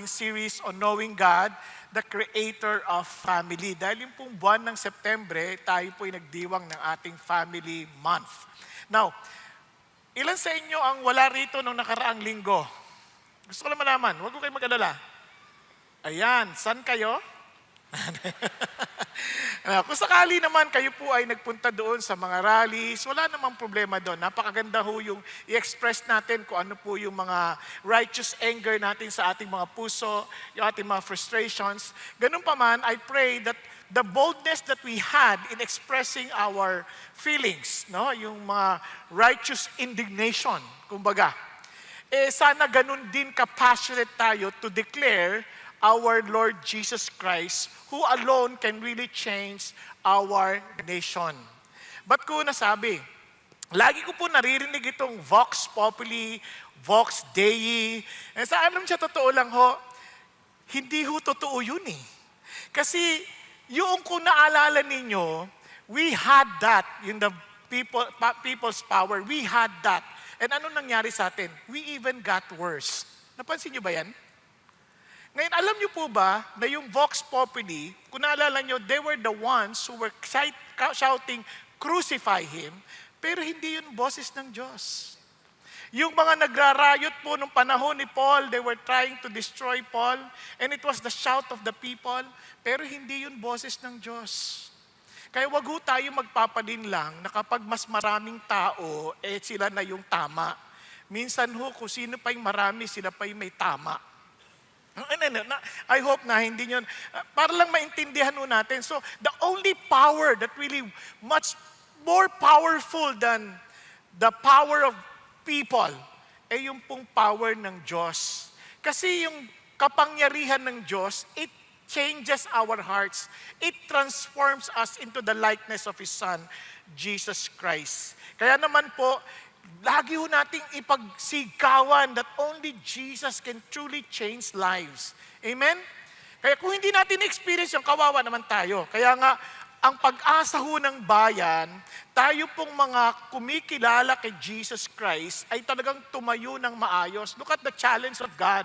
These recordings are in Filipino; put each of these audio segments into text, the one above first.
ating series on Knowing God, the Creator of Family. Dahil yung pong buwan ng Setyembre, tayo po'y nagdiwang ng ating Family Month. Now, ilan sa inyo ang wala rito nung nakaraang linggo? Gusto ko lang malaman, huwag ko kayo mag-alala. Ayan, saan kayo? Kung sakali naman kayo po ay nagpunta doon sa mga rallies, wala namang problema doon. Napakaganda ho yung i-express natin kung ano po yung mga righteous anger natin sa ating mga puso, yung ating mga frustrations. Ganun pa man, I pray that the boldness that we had in expressing our feelings, no, yung mga righteous indignation, kumbaga, sana ganun din ka-passionate tayo to declare our Lord Jesus Christ, who alone can really change our nation. Ba't ko nasabi? Lagi ko po naririnig itong Vox Populi, Vox Dei. Sa alam siya, totoo lang ho, hindi ho totoo yun eh. Kasi yung kung naalala ninyo, we had that in the people's power. We had that. And ano nangyari sa atin? We even got worse. Napansin nyo ba yan? Ngayon, alam niyo po ba na yung Vox Populi, kung naalala niyo, they were the ones who were shouting, crucify Him, pero hindi yun boses ng Diyos. Yung mga nagrarayot po nung panahon ni Paul, they were trying to destroy Paul, and it was the shout of the people, pero hindi yun boses ng Diyos. Kaya wag ho tayo magpapadin lang na kapag mas maraming tao, sila na yung tama. Minsan ho, kung sino pa yung marami, sila pa yung may tama. I hope na hindi nyo, para lang maintindihan ho natin. So, the only power that really much more powerful than the power of people, yung pong power ng Diyos. Kasi yung kapangyarihan ng Diyos, it changes our hearts. It transforms us into the likeness of His Son, Jesus Christ. Kaya naman po, lagi ho nating ipagsigawan that only Jesus can truly change lives. Amen? Kaya kung hindi natin experience yung kawawa naman tayo. Kaya nga, ang pag-asa ho ng bayan, tayo pong mga kumikilala kay Jesus Christ ay talagang tumayo ng maayos. Look at the challenge of God.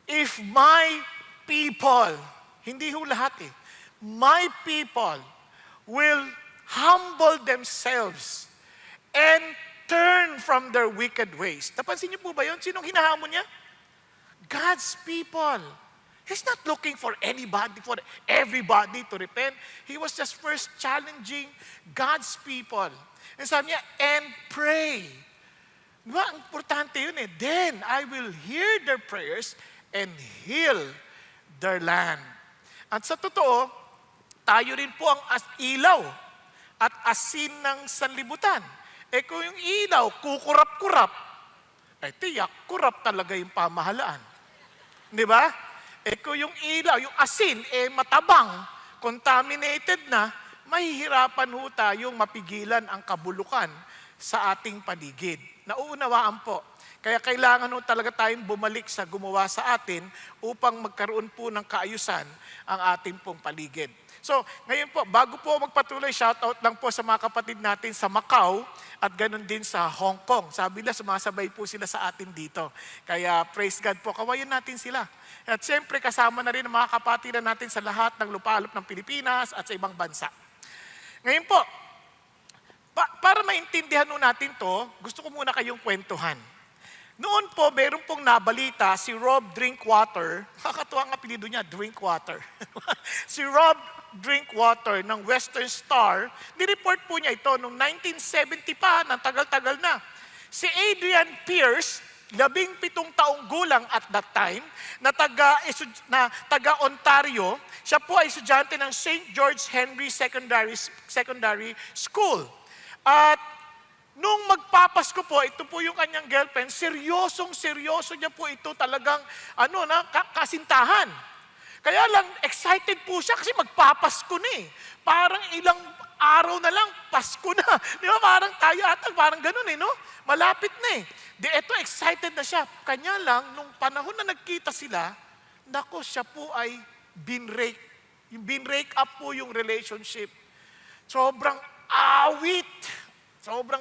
If my people, hindi ho lahat my people will humble themselves and turn from their wicked ways. Napansin niyo po ba yun? Sinong hinahamon niya? God's people. He's not looking for anybody, for everybody to repent. He was just first challenging God's people. And sabi niya, and pray. Diba? Ang importante yun Then I will hear their prayers and heal their land. At sa totoo, tayo rin po ang ilaw at asin ng sanlibutan. Kung yung ilaw, kukurap-kurap, tiyak, kurap talaga yung pamahalaan. Di ba? Kung yung ilaw, yung asin, matabang, contaminated na, mahihirapan ho tayong mapigilan ang kabulukan sa ating paligid. Nauunawaan po. Kaya kailangan ho talaga tayong bumalik sa gumawa sa atin upang magkaroon po ng kaayusan ang ating pong paligid. So, ngayon po, bago po magpatuloy, shoutout lang po sa mga kapatid natin sa Macau at ganun din sa Hong Kong. Sabi nila, sumasabay po sila sa atin dito. Kaya praise God po, kawayan natin sila. At siyempre, kasama na rin ang mga kapatiran natin sa lahat ng lupalop ng Pilipinas at sa ibang bansa. Ngayon po, para maintindihan nun natin to, gusto ko muna kayong kwentuhan. Noon po, meron pong nabalita si Rob Drinkwater. Kakatuwa ang apelido niya, Drinkwater. Si Rob Drinkwater ng Western Star, nireport po niya ito noong 1970 pa, nang tagal-tagal na. Si Adrian Pierce, 17 taong gulang at that time, na taga Ontario, siya po ay estudyante ng St. George Henry Secondary School. At nung magpapasko po, ito po yung kanyang girlfriend, seryosong-seryoso niya po ito talagang kasintahan. Kaya lang, excited po siya kasi magpapasko na Parang ilang araw na lang, Pasko na. Di ba? Parang tayo atang, parang ganun no? Malapit na Di eto, excited na siya. Kanya lang, nung panahon na nagkita sila, nako, siya po ay binrake. Yung binrake up po yung relationship. Sobrang awit. Sobrang,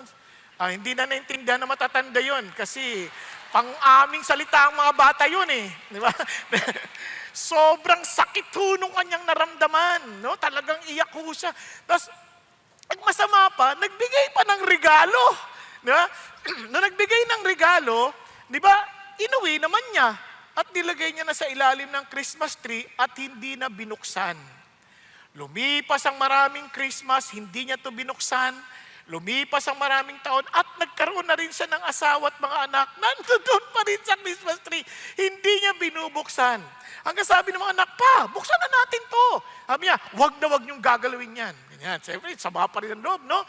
hindi na naintindihan na matatanda yon kasi pang-aming salita ang mga bata yun eh. Di ba? Sobrang sakit ho nung kanyang naramdaman. No? Talagang iyak ho siya. Tapos, ang masama pa, nagbigay pa ng regalo. Di ba? Nung nagbigay ng regalo, di ba, inuwi naman niya. At nilagay niya na sa ilalim ng Christmas tree at hindi na binuksan. Lumipas ang maraming Christmas, hindi niya to binuksan. Lumipas ang maraming taon at nagkaroon na rin siya ng asawa at mga anak. Nandoon pa rin sa Christmas tree. Hindi niya binubuksan. Hanggang sabi ng mga anak, pa, buksan na natin to. Sabi niya, wag na wag niyong gagalawin yan. Ganyan. Siyempre, sama pa rin ang loob, no?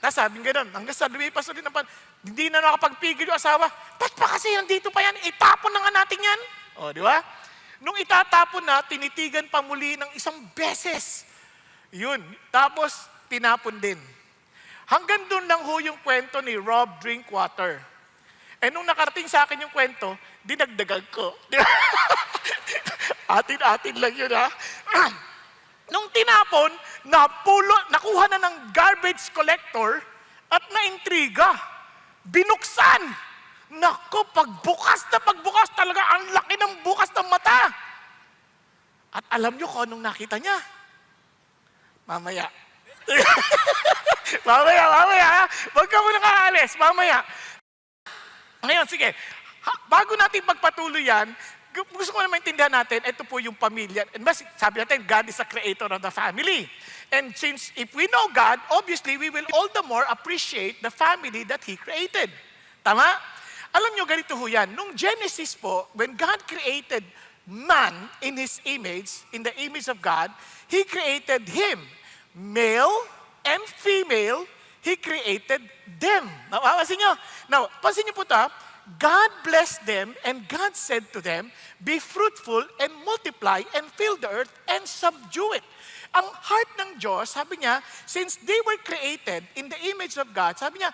Tapos sabi nga doon, hanggang sa lumipas na rin ang hindi na nakapagpigil yung asawa. Ba't pa kasi nandito pa yan? Itapon na nga natin yan. O, di ba? Nung itatapon na, tinitigan pa muli ng isang beses. Yun. Tapos, tinapon din. Hanggang doon lang ho yung kwento ni Rob Drinkwater. Eh nung nakarating sa akin yung kwento, dinagdagan ko. Atin-atin lang yun ha. Nung tinapon, nakuha na ng garbage collector at naintriga. Binuksan. Nako, pagbukas talaga, ang laki ng bukas ng mata. At alam nyo kung anong nakita niya? Mamaya. Mamaya. Huwag ka muna kaalis. Mamaya. Ngayon, sige. Bago natin pagpatuloy yan, gusto ko na maintindihan natin, ito po yung pamilya. And sabi natin, God is the creator of the family. And since if we know God, obviously, we will all the more appreciate the family that He created. Tama? Alam nyo, ganito ho yan. Nung Genesis po, when God created man in His image, in the image of God, He created him. Male and female, He created them. Napapansin nyo? Now, pansin nyo po ito, God blessed them and God said to them, be fruitful and multiply and fill the earth and subdue it. Ang heart ng Diyos, sabi niya, since they were created in the image of God, sabi niya,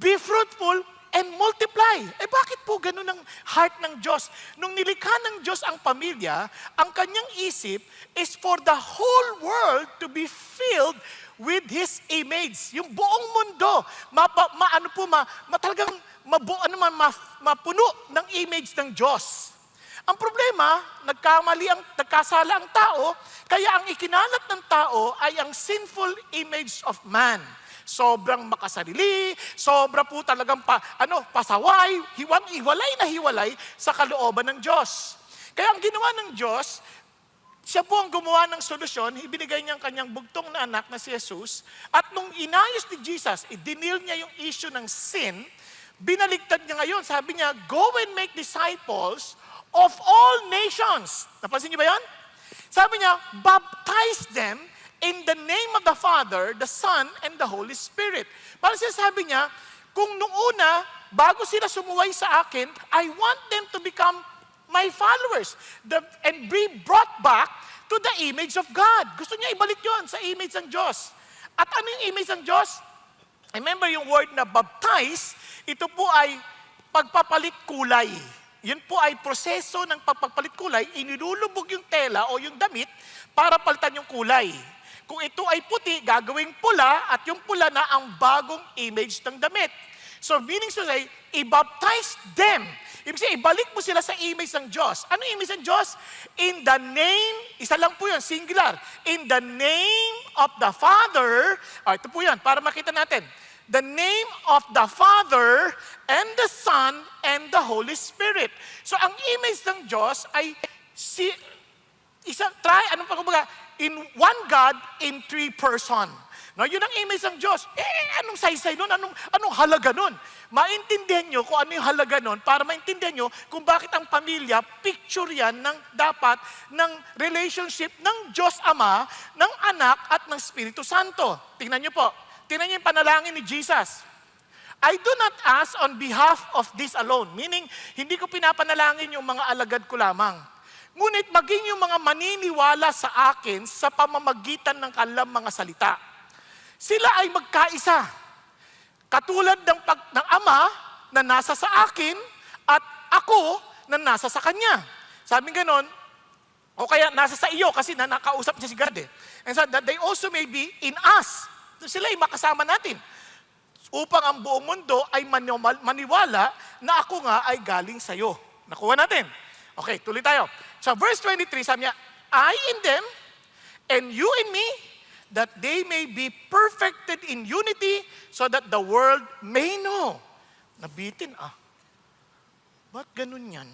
be fruitful and multiply. Eh bakit po ganun ang heart ng Diyos? Nung nilikha ng Diyos ang pamilya, ang kanyang isip is for the whole world to be filled with His image. Yung buong mundo, talagang mapuno ng image ng Diyos. Ang problema, nagkasala ang tao, kaya ang ikinalat ng tao ay ang sinful image of man. Sobrang makasarili, sobra po talagang pasaway, hiwalay sa kalooban ng Diyos. Kaya ang ginawa ng Diyos, siya po ang gumawa ng solusyon, ibinigay niya ang kanyang bugtong na anak na si Jesus, at nung inayos ni Jesus, idinil niya yung issue ng sin, binaligtad niya ngayon, sabi niya, go and make disciples of all nations. Napansin niyo ba yan? Sabi niya, baptize them in the name of the Father, the Son, and the Holy Spirit. Parang sinasabi niya, kung nung una, bago sila sumuway sa akin, I want them to become my followers and be brought back to the image of God. Gusto niya ibalik yon sa image ng Diyos. At ano yung image ng Diyos? Remember yung word na baptize, ito po ay pagpapalit kulay. Yun po ay proseso ng pagpapalit kulay, inilulubog yung tela o yung damit para palitan yung kulay. Kung ito ay puti, gagawing pula at yung pula na ang bagong image ng damit. So meaning to say, i-baptize them. Ibig sabihin, ibalik mo sila sa image ng Diyos. Ano image ng Diyos? In the name, isa lang po yun, singular. In the name of the Father, ito po yan, para makita natin. The name of the Father and the Son and the Holy Spirit. So ang image ng Diyos ay in one God in three person. No, yun ang image ng Diyos. Anong saysay nun? Anong halaga nun? Maintindihan nyo kung ano yung halaga nun para maintindihan nyo kung bakit ang pamilya, picture yan dapat ng relationship ng Diyos Ama, ng Anak at ng Espiritu Santo. Tingnan nyo po. Tingnan nyo yung panalangin ni Jesus. I do not ask on behalf of this alone. Meaning, hindi ko pinapanalangin yung mga alagad ko lamang. Ngunit maging yung mga maniniwala sa akin sa pamamagitan ng kanilang mga salita. Sila ay magkaisa. Katulad ng Ama na nasa sa akin at ako na nasa sa Kanya. Sabi ganon, o kaya nasa sa iyo kasi nakausap niya si God eh. And so that they also may be in us. Sila ay makasama natin. upang ang buong mundo ay maniwala na ako nga ay galing sa'yo. Nakuha natin. Okay, tuloy tayo. Sa verse 23, sabi niya, I in them, and you in me, that they may be perfected in unity, so that the world may know. Nabitin Ba't ganun yan?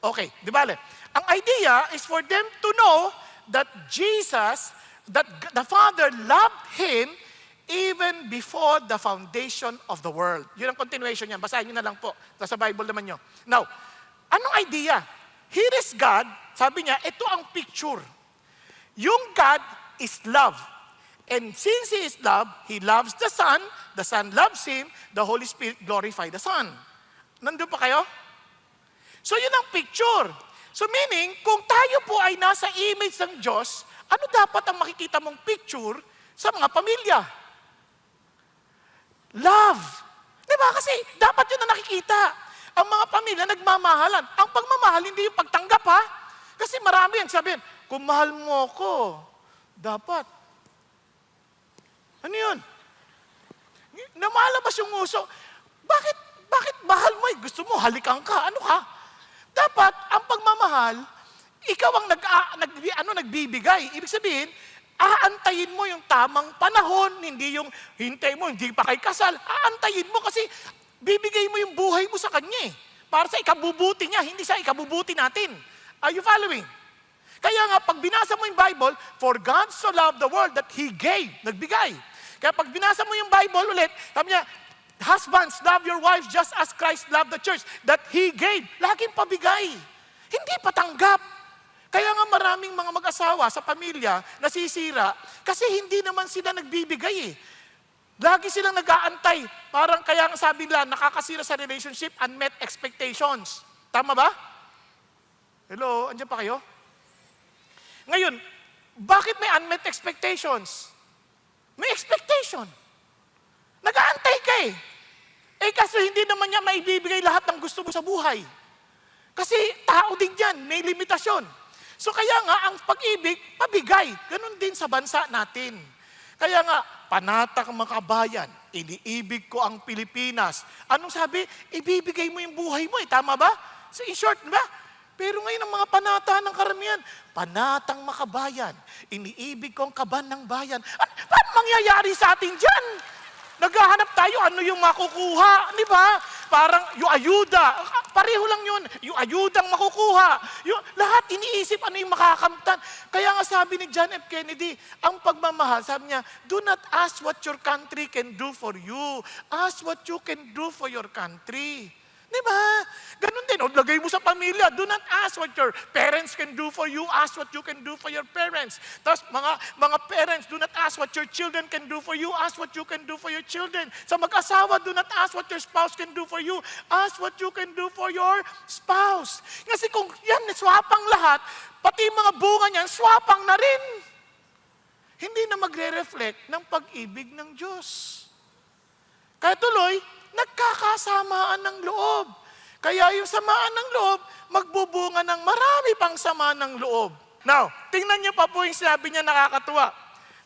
Okay, di ba? Ang idea is for them to know that Jesus, that the Father loved Him even before the foundation of the world. Yun ang continuation niyan. Basahin niyo na lang po. Sa Bible naman niyo. Now, anong idea? Here is God. Sabi niya, ito ang picture. Yung God is love. And since He is love, He loves the Son loves Him, the Holy Spirit glorify the Son. Nandun pa kayo? So yun ang picture. So meaning, kung tayo po ay nasa image ng Diyos, ano dapat ang makikita mong picture sa mga pamilya? Love. Diba? Kasi dapat yun na nakikita. Ang mga pamilya nagmamahalan. Ang pagmamahal, hindi yung pagtanggap ha. Kasi marami ang sabihin, kung mahal mo ko, dapat. Ano yun? Namalabas yung uso. Bakit mahal mo? Gusto mo, halikan ka. Ano ka? Dapat, ang pagmamahal, ikaw ang nagbibigay. Ibig sabihin, aantayin mo yung tamang panahon, hindi yung hintay mo, hindi pa kay kasal. Aantayin mo kasi bibigay mo yung buhay mo sa Kanya para sa ikabubuti niya, hindi sa ikabubuti natin. Are you following? Kaya nga, pag binasa mo yung Bible, for God so loved the world that He gave, nagbigay. Kaya pag binasa mo yung Bible ulit, sabi niya, husbands, love your wives just as Christ loved the church, that He gave. Laging pabigay. Hindi patanggap. Kaya nga maraming mga mag-asawa sa pamilya nasisira kasi hindi naman sila nagbibigay Lagi silang nag-aantay. Parang kaya nga sabi nila, nakakasira sa relationship, unmet expectations. Tama ba? Hello, andyan pa kayo? Ngayon, bakit may unmet expectations? May expectation. Nag-aantay ka kasi hindi naman niya maibibigay lahat ng gusto mo sa buhay. Kasi tao din yan, may limitasyon. So kaya nga, ang pag-ibig, pabigay. Ganon din sa bansa natin. Kaya nga, panatag mga kabayan, iniibig ko ang Pilipinas. Anong sabi? Ibibigay mo yung buhay mo tama ba? So in short, ba? Pero ngayon ang mga panata ng karamihan, panatang makabayan, iniibig ko ang kaban ng bayan. Paano mangyayari sa atin dyan? Naghahanap tayo, ano yung makukuha, di ba? Parang yung ayuda, pareho lang yun, yung ayudang makukuha. Yung, lahat iniisip ano yung makakamtan. Kaya nga sabi ni John F. Kennedy, ang pagmamahal, sabi niya, do not ask what your country can do for you. Ask what you can do for your country. Di ba? Ganun din. O lagay mo sa pamilya. Do not ask what your parents can do for you. Ask what you can do for your parents. Tapos mga parents, do not ask what your children can do for you. Ask what you can do for your children. Sa mag-asawa, do not ask what your spouse can do for you. Ask what you can do for your spouse. Kasi kung yan, swapang lahat, pati mga bunga niyan, swapang na rin. Hindi na magre-reflect ng pag-ibig ng Diyos. Kaya tuloy, nagkakasamaan ng loob. Kaya yung samaan ng loob, magbubunga ng marami pang sama ng loob. Now, tingnan niyo pa po yung sinabi niya nakakatuwa.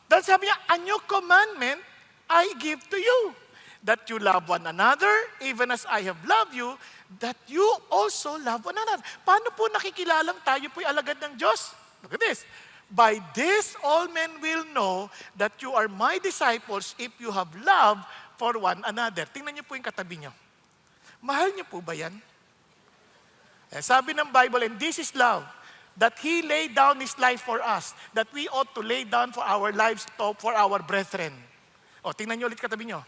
Dahil sabi niya, a new commandment I give to you, that you love one another, even as I have loved you, that you also love one another. Paano po nakikilalang tayo po'y alagad ng Diyos? Look at this. By this, all men will know that you are my disciples if you have love for one another. Tingnan niyo po yung katabi niyo. Mahal niyo po ba yan? Sabi ng Bible, and this is love, that He laid down His life for us, that we ought to lay down for our lives for our brethren. O, tingnan niyo ulit katabi niyo.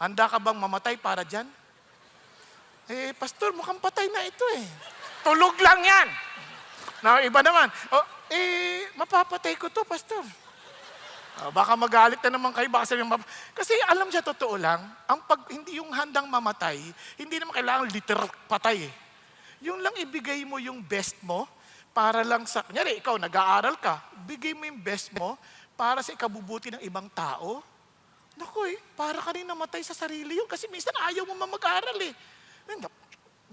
Handa ka bang mamatay para dyan? Pastor, mukhang patay na ito Tulog lang yan. Now, iba naman. Mapapatay ko to, Pastor. Baka magalit na naman kayo, kasi alam siya, totoo lang, hindi yung handang mamatay, hindi naman kailangan literal patay Yung lang ibigay mo yung best mo, para lang sa, kunyari, ikaw nag-aaral ka, bigay mo yung best mo, para sa ikabubuti ng ibang tao. Naku para ka rin namatay sa sarili yun, kasi minsan ayaw mo mag-aaral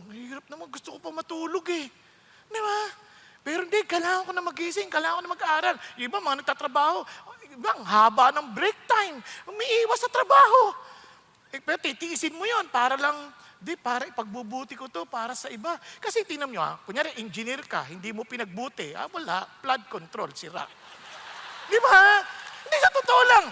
mahirap naman, gusto ko pa matulog Di ba? Pero hindi, kailangan ko na magising, kailangan ko na mag-aaral. Yung iba, mga nagtatrabaho, ang haba ng break time, umiiwas sa trabaho. Pero titiisin mo yon para lang, para ipagbubuti ko to para sa iba. Kasi tingnan nyo kunyari engineer ka, hindi mo pinagbuti, wala, flood control, sira. Di ba? Hindi, sa totoo lang.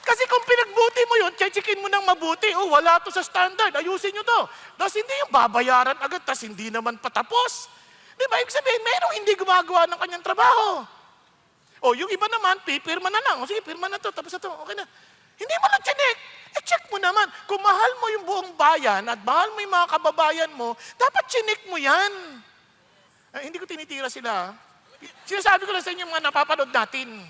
Kasi kung pinagbuti mo yun, checkin mo ng mabuti, wala to sa standard, ayusin nyo to. Tapos hindi yung babayaran agad, tapos hindi naman patapos. Di ba? Ibig sabihin, merong hindi gumagawa ng kanyang trabaho. Yung iba naman, pipirma na lang. Sige, pirma na to, tapos na to, okay na. Hindi mo lang chinek. Check mo naman. Kung mahal mo yung buong bayan at mahal mo yung mga kababayan mo, dapat chinek mo yan. Hindi ko tinitira sila. Sinasabi ko lang sa inyo mga napapanood natin.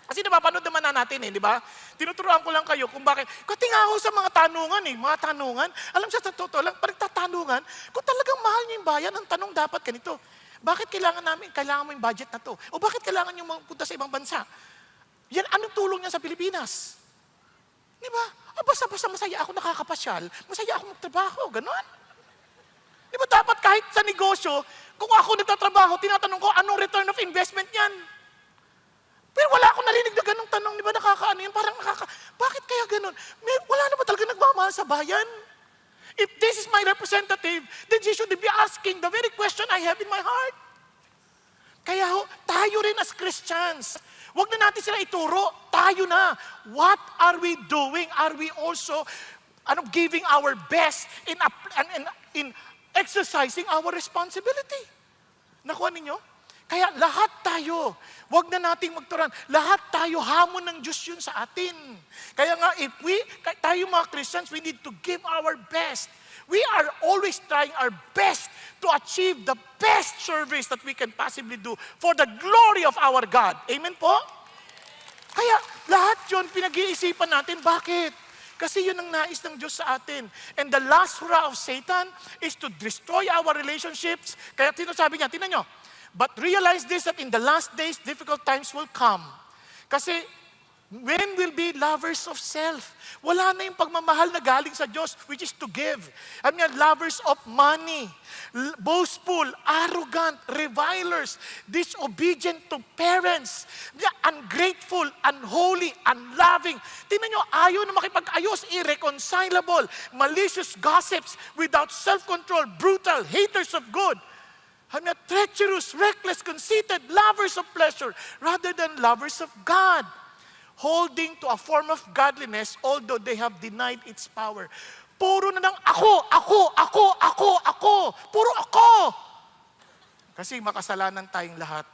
Kasi napapanood naman natin di ba? Tinuturuan ko lang kayo kung bakit. Kasi nga ako sa mga tanungan. Alam sa totoo lang, pagtatanungan, kung talagang mahal niyo yung bayan, ang tanong dapat ganito, bakit kailangan mo yung budget na to? O bakit kailangan niyo magpunta sa ibang bansa? Yan, anong tulong niya sa Pilipinas? Di ba? Basta masaya ako nakakapasyal, masaya ako magtrabaho, ganon. Di ba dapat kahit sa negosyo, kung ako nagtatrabaho, tinatanong ko, anong return of investment yan? Pero wala akong narinig na ganong tanong, di ba nakakaano yun? Bakit kaya ganon? Wala na ba talaga nagmamahal sa bayan? If this is my representative, then she should be asking the very question I have in my heart. Kaya tayo rin as Christians, wag na natin sila ituro, tayo na. What are we doing? Are we also giving our best in exercising our responsibility? Nakuha ninyo? Kaya lahat tayo, wag na nating magturan. Lahat tayo, hamon ng Diyos yun sa atin. Kaya nga, tayo mga Christians, we need to give our best. We are always trying our best to achieve the best service that we can possibly do for the glory of our God. Amen po? Kaya lahat yun, pinag-iisipan natin. Bakit? Kasi yun ang nais ng Diyos sa atin. And the last hurrah of Satan is to destroy our relationships. Kaya sinasabi niya, tingnan nyo, but realize this, that in the last days, difficult times will come. Kasi, when will be lovers of self? Wala na yung pagmamahal na galing sa Diyos, which is to give. Lovers of money, boastful, arrogant, revilers, disobedient to parents, ungrateful, unholy, unloving. Tingnan nyo, ayaw na makipag-ayos, irreconcilable, malicious gossips, without self-control, brutal, haters of good. Treacherous, reckless, conceited, lovers of pleasure rather than lovers of God, holding to a form of godliness although they have denied its power. Puro na ng ako. Puro ako. Kasi makasalanan tayong lahat.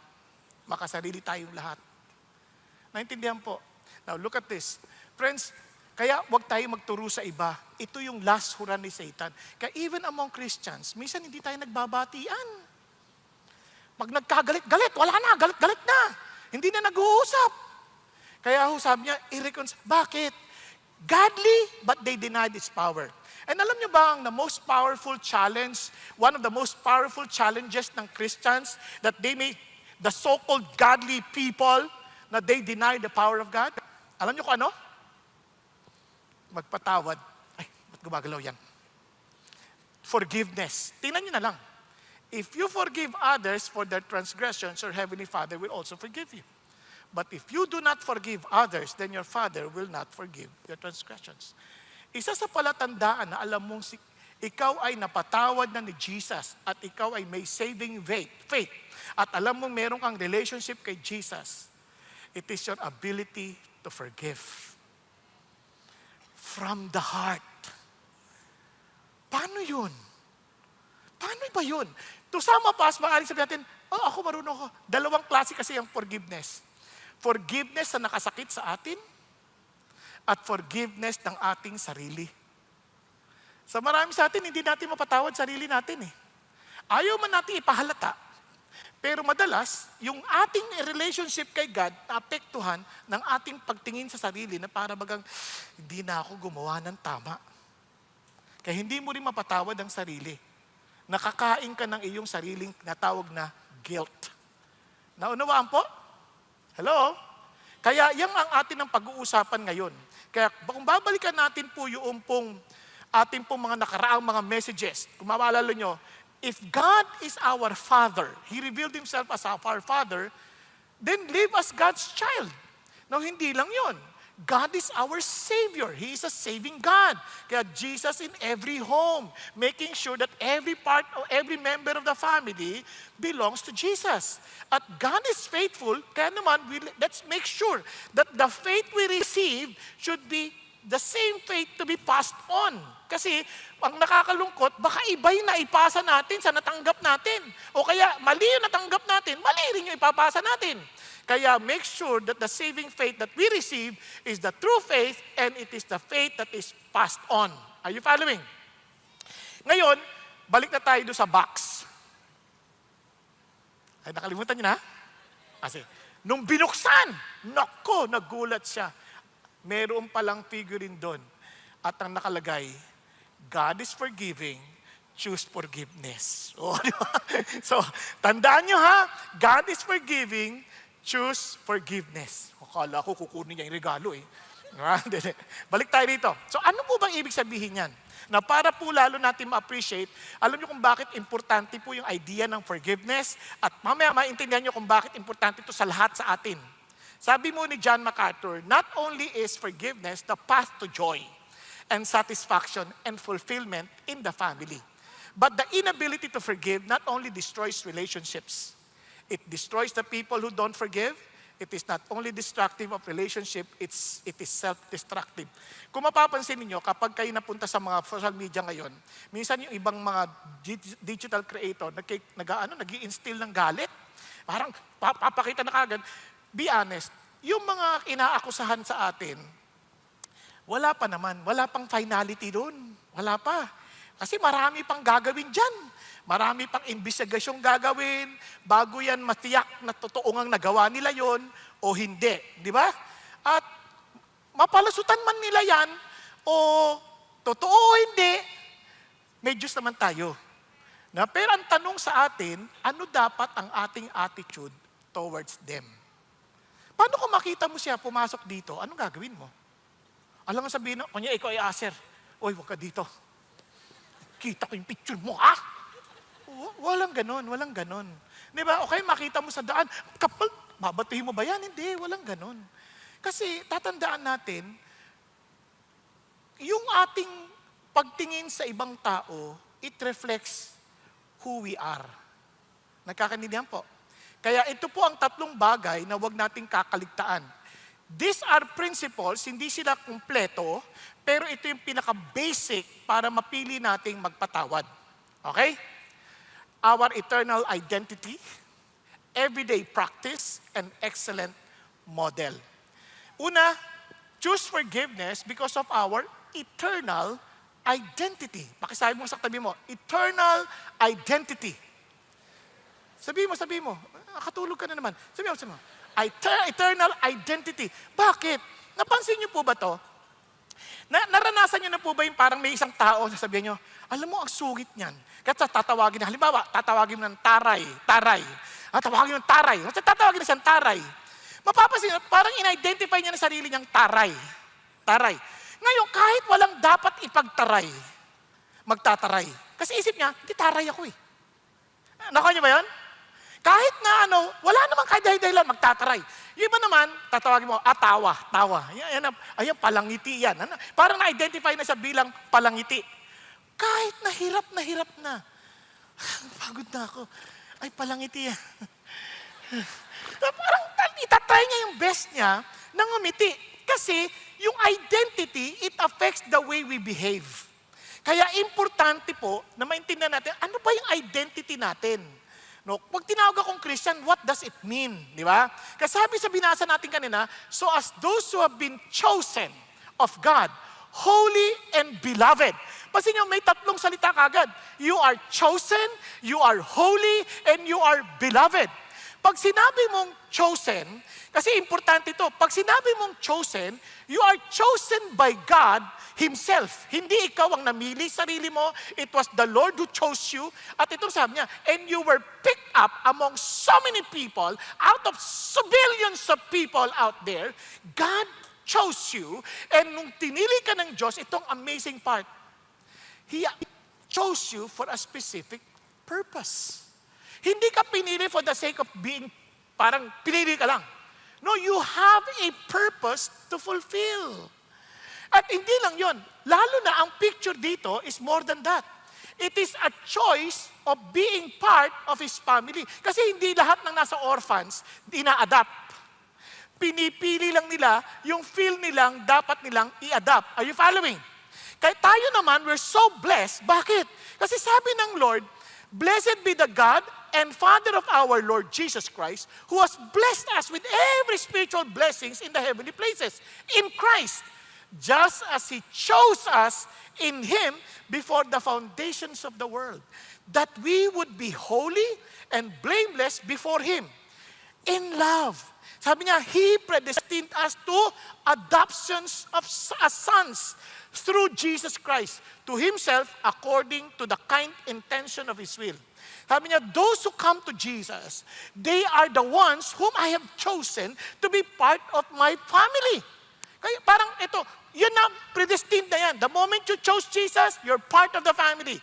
Makasarili tayong lahat. Naintindihan po? Now look at this. Friends, kaya wag tayo magturo sa iba. Ito yung last hurrah ni Satan. Kaya even among Christians, minsan hindi tayo nagbabatian. Pag nagkagalit-galit, wala na, galit-galit na. Hindi na nag-uusap. Kaya sabi niya, bakit? Godly, but they denied its power. And alam niyo ba ang the most powerful challenge, one of the most powerful challenges ng Christians, that they may, the so-called godly people, na they deny the power of God? Alam niyo kung ano? Magpatawad. Ay, ba't gumagalaw yan? Forgiveness. Tingnan niyo na lang. If you forgive others for their transgressions, your Heavenly Father will also forgive you. But if you do not forgive others, then your Father will not forgive your transgressions. Isa sa palatandaan na alam mong ikaw ay napatawad na ni Jesus at ikaw ay may saving faith at alam mong meron kang relationship kay Jesus, it is your ability to forgive. From the heart. Paano yun? Paano ba yun? To sum up us, maaaring sabihin natin, ako marunong ako. Dalawang klase kasi ang forgiveness. Forgiveness na nakasakit sa atin at forgiveness ng ating sarili. Sa marami sa atin, hindi natin mapatawad sarili natin Ayaw man natin ipahalata, pero madalas, yung ating relationship kay God naapektuhan ng ating pagtingin sa sarili na para bagang, hindi na ako gumawa ng tama. Kaya hindi mo rin mapatawad ang sarili. Nakakain ka ng iyong sariling natawag na guilt. Naunawaan po? Hello? Kaya yan ang atin ng pag-uusapan ngayon. Kaya kung babalikan natin po yung ating pong mga nakaraang mga messages, kung maalala nyo, if God is our Father, He revealed Himself as our Father, then live as God's child. Now, hindi lang yon. God is our Savior. He is a saving God. Kaya Jesus in every home, making sure that every part of every member of the family belongs to Jesus. At God is faithful, kaya naman let's make sure that the faith we receive should be the same faith to be passed on. Kasi ang nakakalungkot, baka iba yung naipasa natin sa natanggap natin. O kaya mali yung natanggap natin, mali rin yung ipapasa natin. Kaya make sure that the saving faith that we receive is the true faith and it is the faith that is passed on. Are you following? Ngayon, balik na tayo doon sa box. Ay, nakalimutan niyo na? Kasi, nung binuksan, nako, nagulat siya. Meron palang figurine doon. At ang nakalagay, God is forgiving, choose forgiveness. Oh, di ba? So, tandaan nyo ha, God is forgiving, choose forgiveness. Akala ko kukunin niya yung regalo eh. Balik tayo dito. So ano po bang ibig sabihin yan? Na para po lalo natin ma-appreciate, alam niyo kung bakit importante po yung idea ng forgiveness at mamaya maintindihan niyo kung bakit importante ito sa lahat sa atin. Sabi mo ni John MacArthur, not only is forgiveness the path to joy and satisfaction and fulfillment in the family, but the inability to forgive not only destroys relationships, it destroys the people who don't forgive. It is not only destructive of relationship, it is self-destructive. Kung mapapansin niyo kapag kayo napunta sa mga social media ngayon, minsan yung ibang mga digital creator, nag-i-instill ng galit, parang papakita na kagad. Be honest, yung mga inaakusahan sa atin, wala pa naman, wala pang finality doon. Wala pa. Kasi marami pang gagawin dyan. Marami pang investigasyong gagawin bago yan matiyak na totoo ngang nagawa nila yon o hindi. Di ba? At mapalasutan man nila yan o totoo o hindi, may Diyos naman tayo. Pero ang tanong sa atin, ano dapat ang ating attitude towards them? Paano kung makita mo siya pumasok dito, anong gagawin mo? Alam mo sabihin, kanya ikaw ay aser. Oy, wag ka dito. Kita ko yung picture mo, ha? Walang ganon, walang ganon. Di ba? Okay, makita mo sa daan, kapal, babatuhin mo ba yan? Hindi, walang ganon. Kasi tatandaan natin, yung ating pagtingin sa ibang tao, it reflects who we are. Nagkakaintindihan po? Kaya ito po ang tatlong bagay na huwag nating kakaligtaan. These are principles, hindi sila kumpleto, pero ito yung pinaka-basic para mapili nating magpatawad. Okay? Our eternal identity, everyday practice, and excellent model. Una, choose forgiveness because of our eternal identity. Pakisabi mo sa tabi mo, eternal identity. Sabi mo, nakatulog ka na naman. Sabi mo, eternal identity. Bakit? Napansin niyo po ba to? Naranasan niyo na po ba yung parang may isang tao, sasabihin niyo, alam mo, ang sungit niyan. Kasi tatawagin na, halimbawa, tatawagin mo ng taray. Tatawagin mo ng taray. Kasi tatawagin na siyang taray. Mapapansin, parang in-identify niya na sarili niyang taray. Ngayon, kahit walang dapat ipagtaray, magtataray. Kasi isip niya, hindi taray ako eh. Nakuha niyo ba yun? Kahit na wala namang kahit dahilan, magtataray. Yung iba naman, tatawagin mo, tawa. Ayan, palangiti yan. Parang na-identify na siya bilang palangiti. Kahit na hirap na. Pagod na ako. Ay, palangiti yan. Parang itatry niya yung best niya na ngumiti. Kasi yung identity, it affects the way we behave. Kaya importante po na maintindihan natin, ano ba yung identity natin? No, pag tinawag akong Christian, what does it mean? Di ba? Kasi sabi sa binasa natin kanina, so as those who have been chosen of God, holy and beloved. Pansin niyo, may tatlong salita kagad. You are chosen, you are holy, and you are beloved. Pag sinabi mong chosen, kasi importante ito, pag sinabi mong chosen, you are chosen by God Himself. Hindi ikaw ang namili sarili mo. It was the Lord who chose you. At itong sabi niya, and you were picked up among so many people, out of billions of people out there, God chose you, and nung tinili ka ng Diyos, itong amazing part, He chose you for a specific purpose. Hindi ka pinili for the sake of being, parang pinili ka lang. No, you have a purpose to fulfill. At hindi lang yon, lalo na ang picture dito is more than that. It is a choice of being part of His family. Kasi hindi lahat ng nasa orphans, ina-adapt. Pinipili lang nila yung feel nilang dapat nilang i-adapt. Are you following? Kaya tayo naman, we're so blessed. Bakit? Kasi sabi ng Lord, "Blessed be the God and Father of our Lord Jesus Christ, who has blessed us with every spiritual blessings in the heavenly places, in Christ, just as He chose us in Him before the foundations of the world, that we would be holy and blameless before Him in love." Sabi niya, He predestined us to adoptions as sons through Jesus Christ to Himself according to the kind intention of His will. Sabi niya, those who come to Jesus, they are the ones whom I have chosen to be part of my family. Kaya parang ito, yan na, predestined na yan. The moment you chose Jesus, you're part of the family.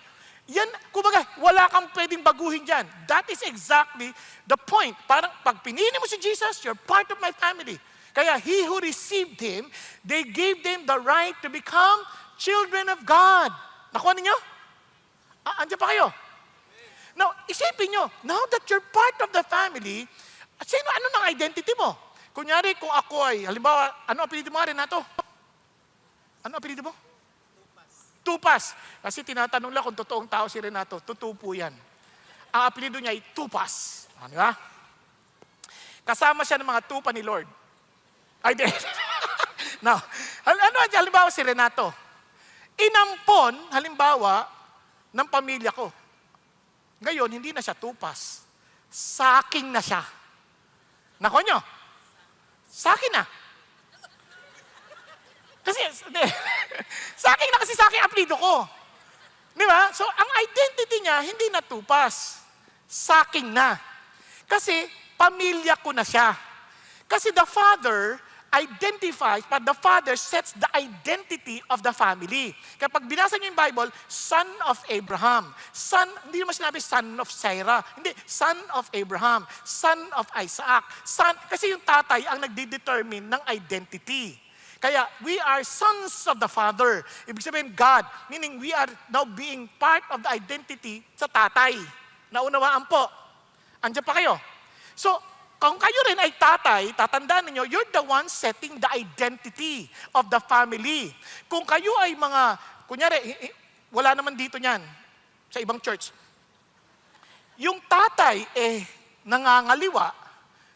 Yan, kumbaga, wala kang pwedeng baguhin dyan. That is exactly the point. Parang pag pinili mo si Jesus, you're part of my family. Kaya he who received Him, they gave them the right to become children of God. Nakuha ninyo? Andiyan pa kayo? Now, isipin nyo, now that you're part of the family, ano ng identity mo? Kunyari, kung ako ay, halimbawa, ano apelido mo, Renato? Ano apelido mo? Tupas. Kasi tinatanong lang kung totoong tao si Renato. Totoo po yan. Ang apelido niya ay Tupas. Ano ba? Kasama siya ng mga tupa ni Lord. Ay, di. Now, halimbawa si Renato. Inampon, halimbawa, ng pamilya ko. Ngayon, hindi na siya tupas. Saking na siya. Nako nyo? Sakin na. Kasi, saking na kasi saking apelido ko. Di ba? So, ang identity niya, hindi na tupas. Saking na. Kasi, pamilya ko na siya. Kasi the Father identifies, but the Father sets the identity of the family. Kapag binasa niyo yung Bible, son of Abraham. Son, hindi naman sinabi son of Sarah. Hindi, son of Abraham. Son of Isaac. Son, kasi yung tatay ang nagdi-determine ng identity. Kaya, we are sons of the Father. Ibig sabihin, God. Meaning, we are now being part of the identity sa tatay. Naunawaan po. Andiyan pa kayo. So, kung kayo rin ay tatay, tatandaan ninyo, you're the one setting the identity of the family. Kung kayo ay mga, kunyari, wala naman dito niyan, sa ibang church. Yung tatay, nangangaliwa,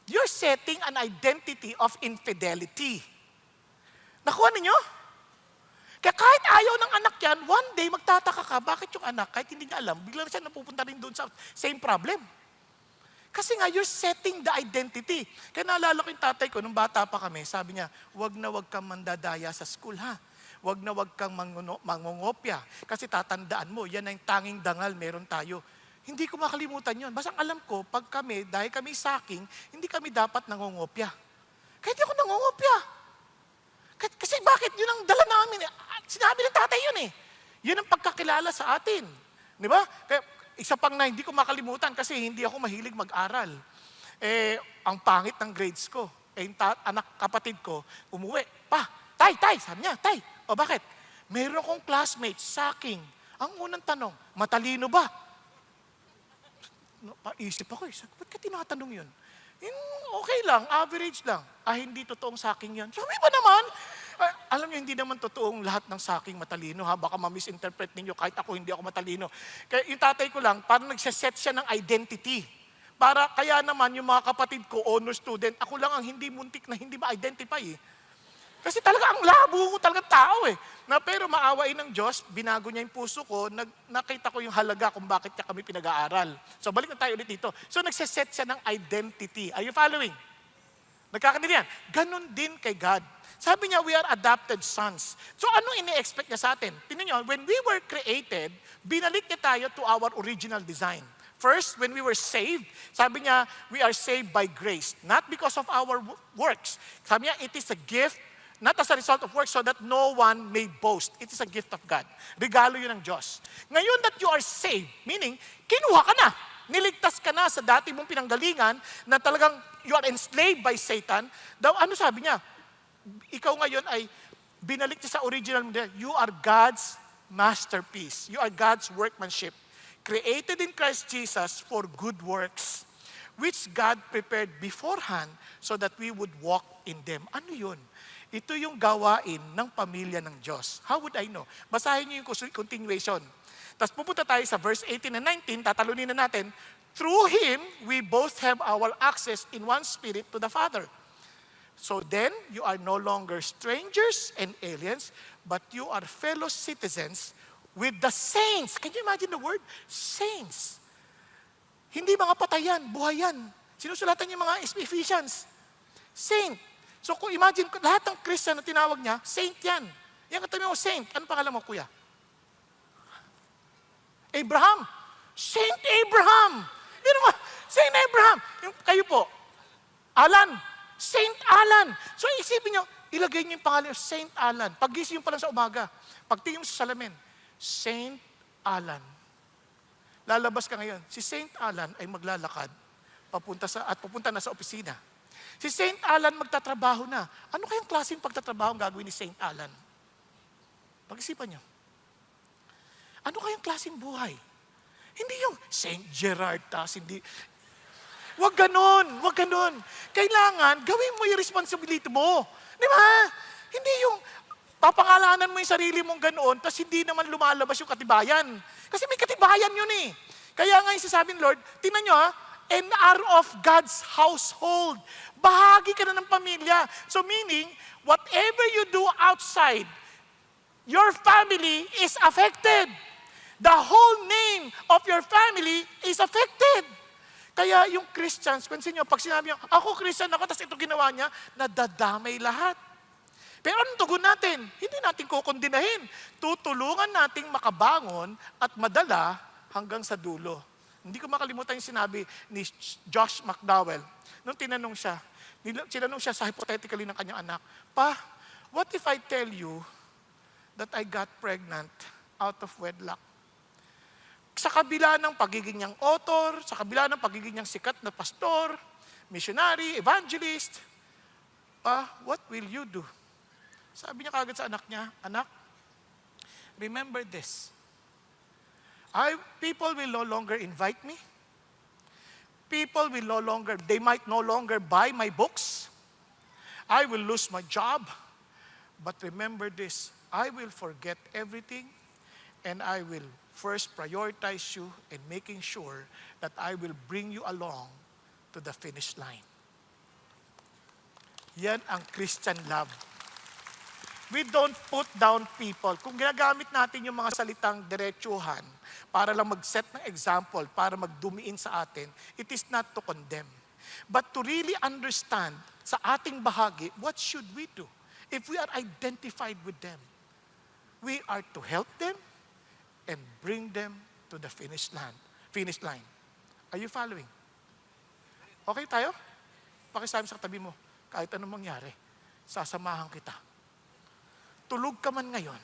you're setting an identity of infidelity. Nakuha ninyo? Kaya kahit ayaw ng anak yan, one day magtataka ka, bakit yung anak, kahit hindi niya alam, bigla na siya napupunta rin doon sa same problem. Kasi nga, you're setting the identity. Kaya naalala ko yung tatay ko, nung bata pa kami, sabi niya, wag na wag kang mandadaya sa school, ha? Wag na wag kang mangungopya. Kasi tatandaan mo, yan ang tanging dangal meron tayo. Hindi ko makalimutan yun. Basta alam ko, pag kami, dahil kami saking, hindi kami dapat nangungopya. Kaya di ako nangungopya. Kasi bakit? Yun ang dala namin. Sinabi ng tatay yun eh. Yun ang pagkakilala sa atin. Di ba? Kaya, isa pang na hindi ko makalimutan kasi hindi ako mahilig mag-aral. Ang pangit ng grades ko. Yung anak kapatid ko, umuwi. Tay, sabi niya, tay. O bakit? Meron akong classmate, saking. Ang unang tanong, matalino ba? Paisip ako ba't ka tinatanong yun? Okay lang, average lang. Hindi totoong saking yan. Sabi ba naman? Alam niyo, hindi naman totoong lahat ng saking matalino, ha? Baka ma-misinterpret ninyo kahit ako hindi ako matalino. Kaya yung tatay ko lang, parang nagsaset siya ng identity. Kaya naman yung mga kapatid ko, honor student, ako lang ang hindi muntik na hindi ma-identify eh. Kasi talaga ang labo ko talaga tao eh. Pero maawain ng Diyos, binago niya yung puso ko, nakita ko yung halaga kung bakit niya kami pinag-aaral. So balik na tayo ulit dito. So nagsaset siya ng identity. Are you following? Nagkakaintindihan? Ganon din kay God. Sabi niya, we are adopted sons. So ano ini-expect niya sa atin? Tingnan niyo, when we were created, binalik niya tayo to our original design. First, when we were saved, sabi niya, we are saved by grace, not because of our works. Sabi niya, it is a gift, not as a result of works, so that no one may boast. It is a gift of God. Regalo yun ng Diyos. Ngayon that you are saved, meaning, kinuha ka na. niligtas ka na sa dati mong pinanggalingan na talagang you are enslaved by Satan, daw ano sabi niya? Ikaw ngayon ay binalik niya sa original mo. You are God's masterpiece. You are God's workmanship. Created in Christ Jesus for good works, which God prepared beforehand so that we would walk in them. Ano yun? Ito yung gawain ng pamilya ng Diyos. How would I know? Basahin niyo yung continuation. Tapos pupunta tayo sa verse 18 and 19, tatalunin na natin, through Him, we both have our access in one spirit to the Father. So then, you are no longer strangers and aliens, but you are fellow citizens with the saints. Can you imagine the word? Saints. Hindi mga patayan, buhayan. Sinusulatan niya mga Ephesians. Saint. So kung imagine, lahat ng Christian na tinawag niya, saint yan. Yan katabi mo, saint. Ano pangalan mo, kuya? Abraham. Saint Abraham. Yun naman, Saint Abraham. Yung, kayo po, Alan. Saint Alan. So isipin nyo, ilagay niyo yung pangalan nyo, Saint Alan. Pag-gising nyo pa lang sa umaga, pagtingin mo sa salamin, Saint Alan. Lalabas ka ngayon. Si Saint Alan ay maglalakad pupunta na sa opisina. Si Saint Alan magtatrabaho na. Ano kayang klaseng pagtatrabaho ang gagawin ni Saint Alan? Pag-isipan nyo. Ano kayang klaseng buhay? Hindi yung Saint Gerard, hindi. Wag ganon, wag ganon. Kailangan, gawin mo yung responsibility mo. Di ba? Hindi yung papangalanan mo yung sarili mong ganoon, tapos hindi naman lumalabas yung katibayan. Kasi may katibayan yun eh. Kaya nga yung sasabihin, Lord, tingnan nyo and are of God's household. Bahagi ka na ng pamilya. So meaning, whatever you do outside, your family is affected. The whole name of your family is affected. Kaya yung Christians, pansin nyo, pag sinabi nyo, ako Christian ako, tapos ito ginawa niya, nadadamay lahat. Pero anong tugon natin? Hindi natin kukondinahin. Tutulungan nating makabangon at madala hanggang sa dulo. Hindi ko makalimutan yung sinabi ni Josh McDowell. Nung tinanong siya sa hypothetically ng kanyang anak, Pa, what if I tell you that I got pregnant out of wedlock? Sa kabila ng pagiging niyang author, sa kabila ng pagiging niyang sikat na pastor, missionary, evangelist, what will you do? Sabi niya kagad sa anak niya, anak, remember this. People will no longer invite me. People will they might no longer buy my books. I will lose my job. But remember this, I will forget everything and I will first prioritize you in making sure that I will bring you along to the finish line. Yan ang Christian love. We don't put down people. Kung ginagamit natin yung mga salitang diretsuhan para lang mag-set ng example, para magdumiin sa atin, it is not to condemn. But to really understand sa ating bahagi, what should we do? If we are identified with them, we are to help them and bring them to the finish line. Are you following? Okay tayo? Pakisabi sa katabi mo, kahit anong mangyari, sasamahan kita. Tulog ka man ngayon,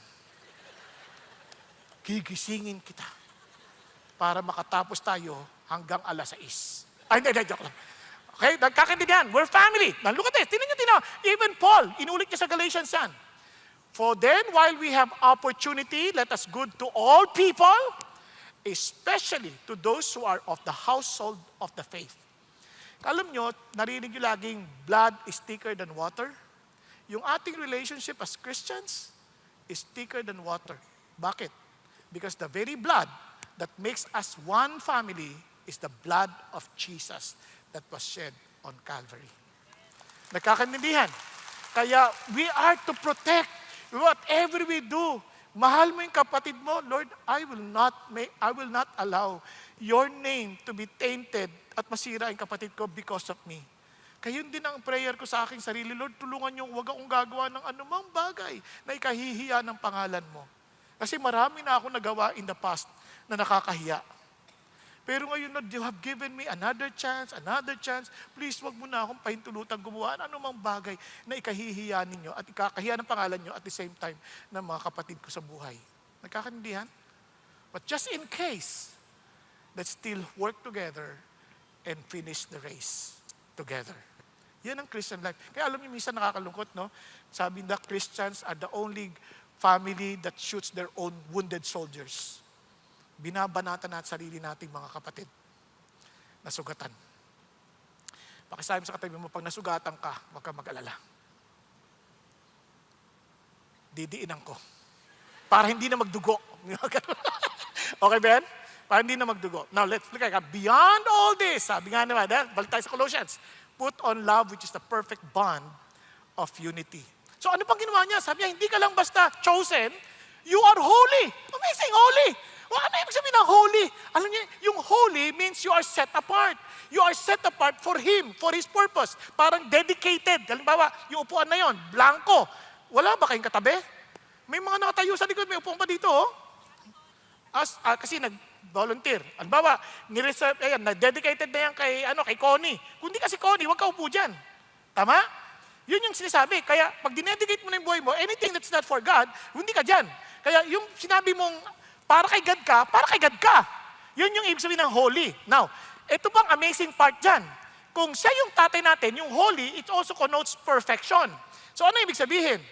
gigisingin kita para makatapos tayo hanggang alas 6. Ay, hindi, joke lang. Okay, nagkakaintindihan. We're family. Now look at this. Tingnan nyo. Even Paul, inulit niya sa Galatians yan. For then, while we have opportunity, let us good to all people, especially to those who are of the household of the faith. Alam nyo, narinig nyo laging blood is thicker than water. Yung ating relationship as Christians is thicker than water. Bakit? Because the very blood that makes us one family is the blood of Jesus that was shed on Calvary. Nagkakaintindihan? Kaya we are to protect whatever we do. Mahal mo yung kapatid mo, Lord, I will not allow your name to be tainted at masira yung kapatid ko because of me. Kaya yun din ang prayer ko sa aking sarili, Lord, tulungan niyo, huwag akong gagawa ng anumang bagay na ikahihiya ng pangalan mo. Kasi marami na ako nagawa in the past na nakakahiya. Pero ngayon, Lord, you have given me another chance. Please, huwag mo na akong pahintulutan gumawa ng anumang bagay na ikahihiya ninyo at ikakahiya ng pangalan nyo at the same time ng mga kapatid ko sa buhay. Nagkakaintindihan? But just in case Let's still work together and finish the race together. Yan ang Christian life. Kaya alam niyo, minsan nakakalungkot, no? Sabi na Christians are the only family that shoots their own wounded soldiers. Binabanatan natin sarili nating mga kapatid. Nasugatan. Pakisabi sa katabi mo, pag nasugatan ka, huwag ka mag-alala. Didiinan ko. Para hindi na magdugo. Okay ba yan? Para hindi na magdugo. Now, let's look at beyond all this. Sabi nga naman, balik tayo sa Colossians. Put on love, which is the perfect bond of unity. So ano pang ginawa niya? Sabi niya, hindi ka lang basta chosen, you are holy. Amazing, holy. Ano ibig sabihin ng holy? Alam niyo, yung holy means you are set apart. You are set apart for Him, for His purpose. Parang dedicated. Halimbawa, yung upuan na yon, blanco. Wala ba kayong katabi? May mga nakatayo sa likod, may upuan pa dito, oh. Kasi nag-volunteer. Halimbawa, ni-reserve, ayan, na-dedicated na yan kay Connie. Kung di kasi Connie, huwag ka upo dyan. Tama? Yun yung sinasabi. Kaya, pag dinedicate mo na yung buhay mo, anything that's not for God, hindi ka dyan. Kaya, yung sinabi mong, para kay God ka. Yun yung ibig sabihin ng holy. Now, ito pang amazing part dyan. Kung siya yung tatay natin, yung holy, it also connotes perfection. So, ano ibig sabihin?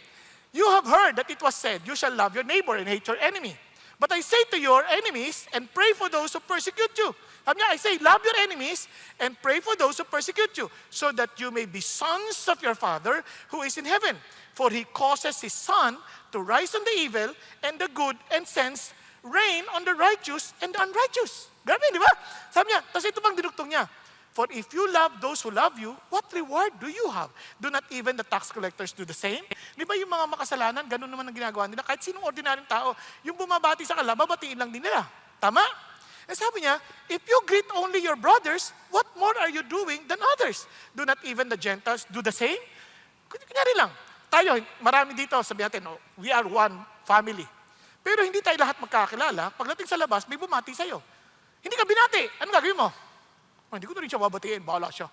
You have heard that it was said, you shall love your neighbor and hate your enemy. But I say to your enemies, and pray for those who persecute you. Sabi niya, I say, love your enemies, and pray for those who persecute you, so that you may be sons of your Father who is in heaven. For He causes His sun to rise on the evil and the good, and sends rain on the righteous and the unrighteous. Grabe, di ba? Sabi niya, tapos ito pang dinugtong niya. For if you love those who love you, what reward do you have? Do not even the tax collectors do the same? Di ba yung mga makasalanan, ganun naman ang ginagawa nila. Kahit sinong ordinaryong tao, yung bumabati sa kanila, babatiin lang din nila. Tama? Eh sabi niya, if you greet only your brothers, what more are you doing than others? Do not even the Gentiles do the same? Kunyari lang. Tayo, marami dito, sabi natin, oh, we are one family. Pero hindi tayo lahat magkakilala. Pagdating sa labas, may bumati sa'yo. Hindi ka binati. Ano gagawin mo? Oh, hindi ko na rin siya babatiin. Bahala siya.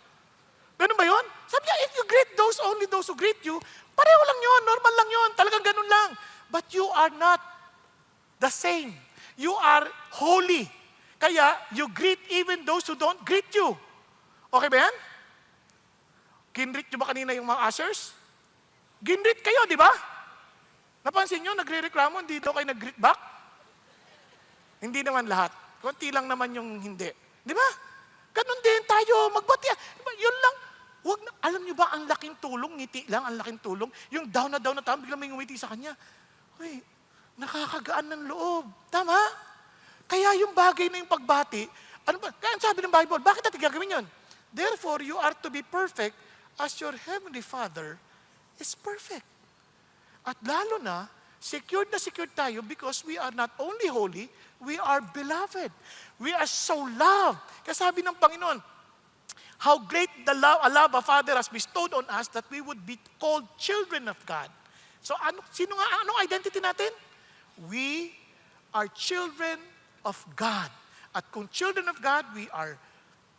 Ganun ba yun? Sabi niya, if you greet only those who greet you, pareho lang yun. Normal lang yun. Talagang ganun lang. But you are not the same. You are holy. Kaya, you greet even those who don't greet you. Okay ba yan? Ginreet nyo ba kanina yung mga ushers? Ginreet kayo, di ba? Napansin nyo, nagre-reklamo, hindi daw kayo nag-greet back? Hindi naman lahat. Kunti lang naman yung hindi. Di ba? Ganun din tayo, magbati. Diba? Yun lang. Alam nyo ba, ang laking tulong, ngiti lang, ang laking tulong. Yung down na tao, biglang may ngumiti sa kanya. Uy, nakakagaan ng loob. Tama? Kaya yung bagay na yung pagbati, ano ba? Kaya ang sabi ng Bible, bakit natin gagawin yun? Therefore, you are to be perfect as your Heavenly Father is perfect. At lalo na secured tayo because we are not only holy, we are beloved. We are so loved. Kasi sabi ng Panginoon, how great the love a Father has bestowed on us that we would be called children of God. So anong identity natin? We are children of God. At kung children of God, we are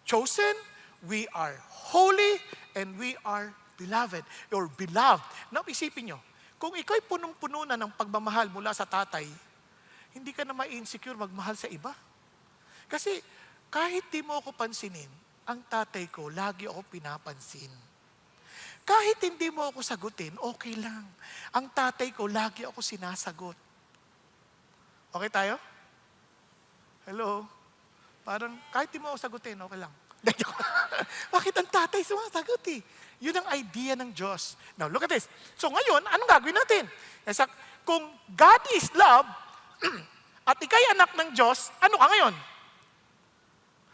chosen, we are holy, and we are beloved. Or beloved. Now, isipin nyo, kung ikaw'y punong-puno na ng pagmamahal mula sa tatay, hindi ka na ma-insecure magmahal sa iba. Kasi kahit di mo ako pansinin, ang tatay ko, lagi ako pinapansin. Kahit hindi mo ako sagutin, okay lang. Ang tatay ko, lagi ako sinasagot. Okay tayo? Hello? Parang kahit di mo ako sagutin, okay lang. Bakit ang tatay sumasagot eh? Yun ang idea ng Diyos. Now, look at this. So ngayon, anong gagawin natin? Kung God is love, at ikay anak ng Diyos, ano ka ngayon?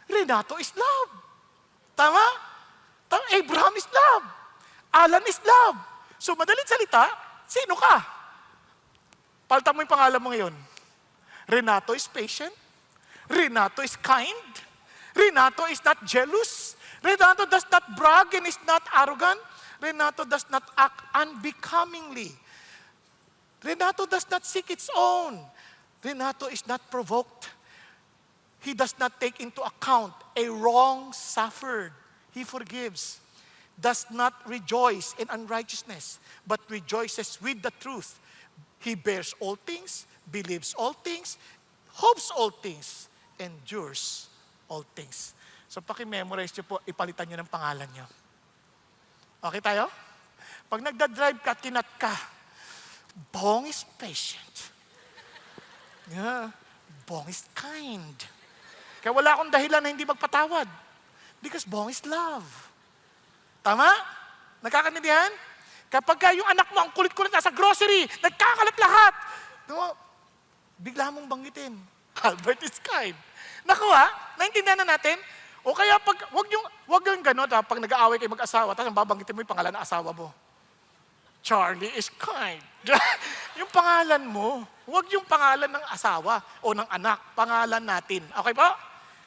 Renato is love. Tama? Abraham is love. Alan is love. So madalit salita, sino ka? Palitan mo yung pangalan mo ngayon. Renato is patient. Renato is kind. Renato is not jealous. Renato does not brag and is not arrogant. Renato does not act unbecomingly. Renato does not seek its own. Renato is not provoked. He does not take into account a wrong suffered. He forgives. Does not rejoice in unrighteousness, but rejoices with the truth. He bears all things, believes all things, hopes all things, endures all things. So paki-memorize nyo po, ipalitan nyo ng pangalan nyo. Okay tayo? Pag nagda-drive ka, kinat ka, Bong is patient. Yeah. Bong is kind. Kaya wala akong dahilan na hindi magpatawad. Because Bong is love. Tama? Nagkakaintindihan? Kapag yung anak mo ang kulit-kulit nasa grocery, nagkakalat lahat. No, bigla mong banggitin, Albert is kind. Naku naintindihan na natin? O kaya wag yung gano'n, pag nag-aaway kayo mag-asawa, tapos babanggitin mo yung pangalan ng asawa mo. Charlie is kind. Yung pangalan mo, wag yung pangalan ng asawa o ng anak, pangalan natin. Okay po?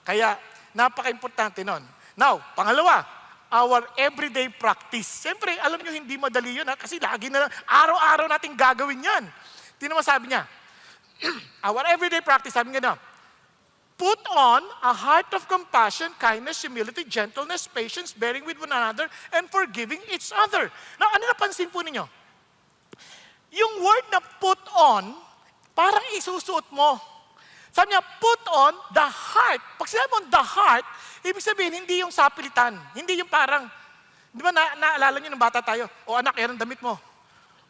Kaya, napaka-importante nun. Now, pangalawa, our everyday practice. Siyempre, alam nyo, hindi madali yun kasi lagi na, araw-araw natin gagawin yan. Tingnan mo sabi niya, our everyday practice, sabi nga na, put on a heart of compassion, kindness, humility, gentleness, patience, bearing with one another, and forgiving each other. Now, ano napansin po ninyo? Yung word na put on, parang isusuot mo. Sabi niya, put on the heart. Pag sinabi mo the heart, ibig sabihin, hindi yung sapilitan. Hindi yung parang, di ba naalala niyo ng bata tayo? O anak, yan ang damit mo.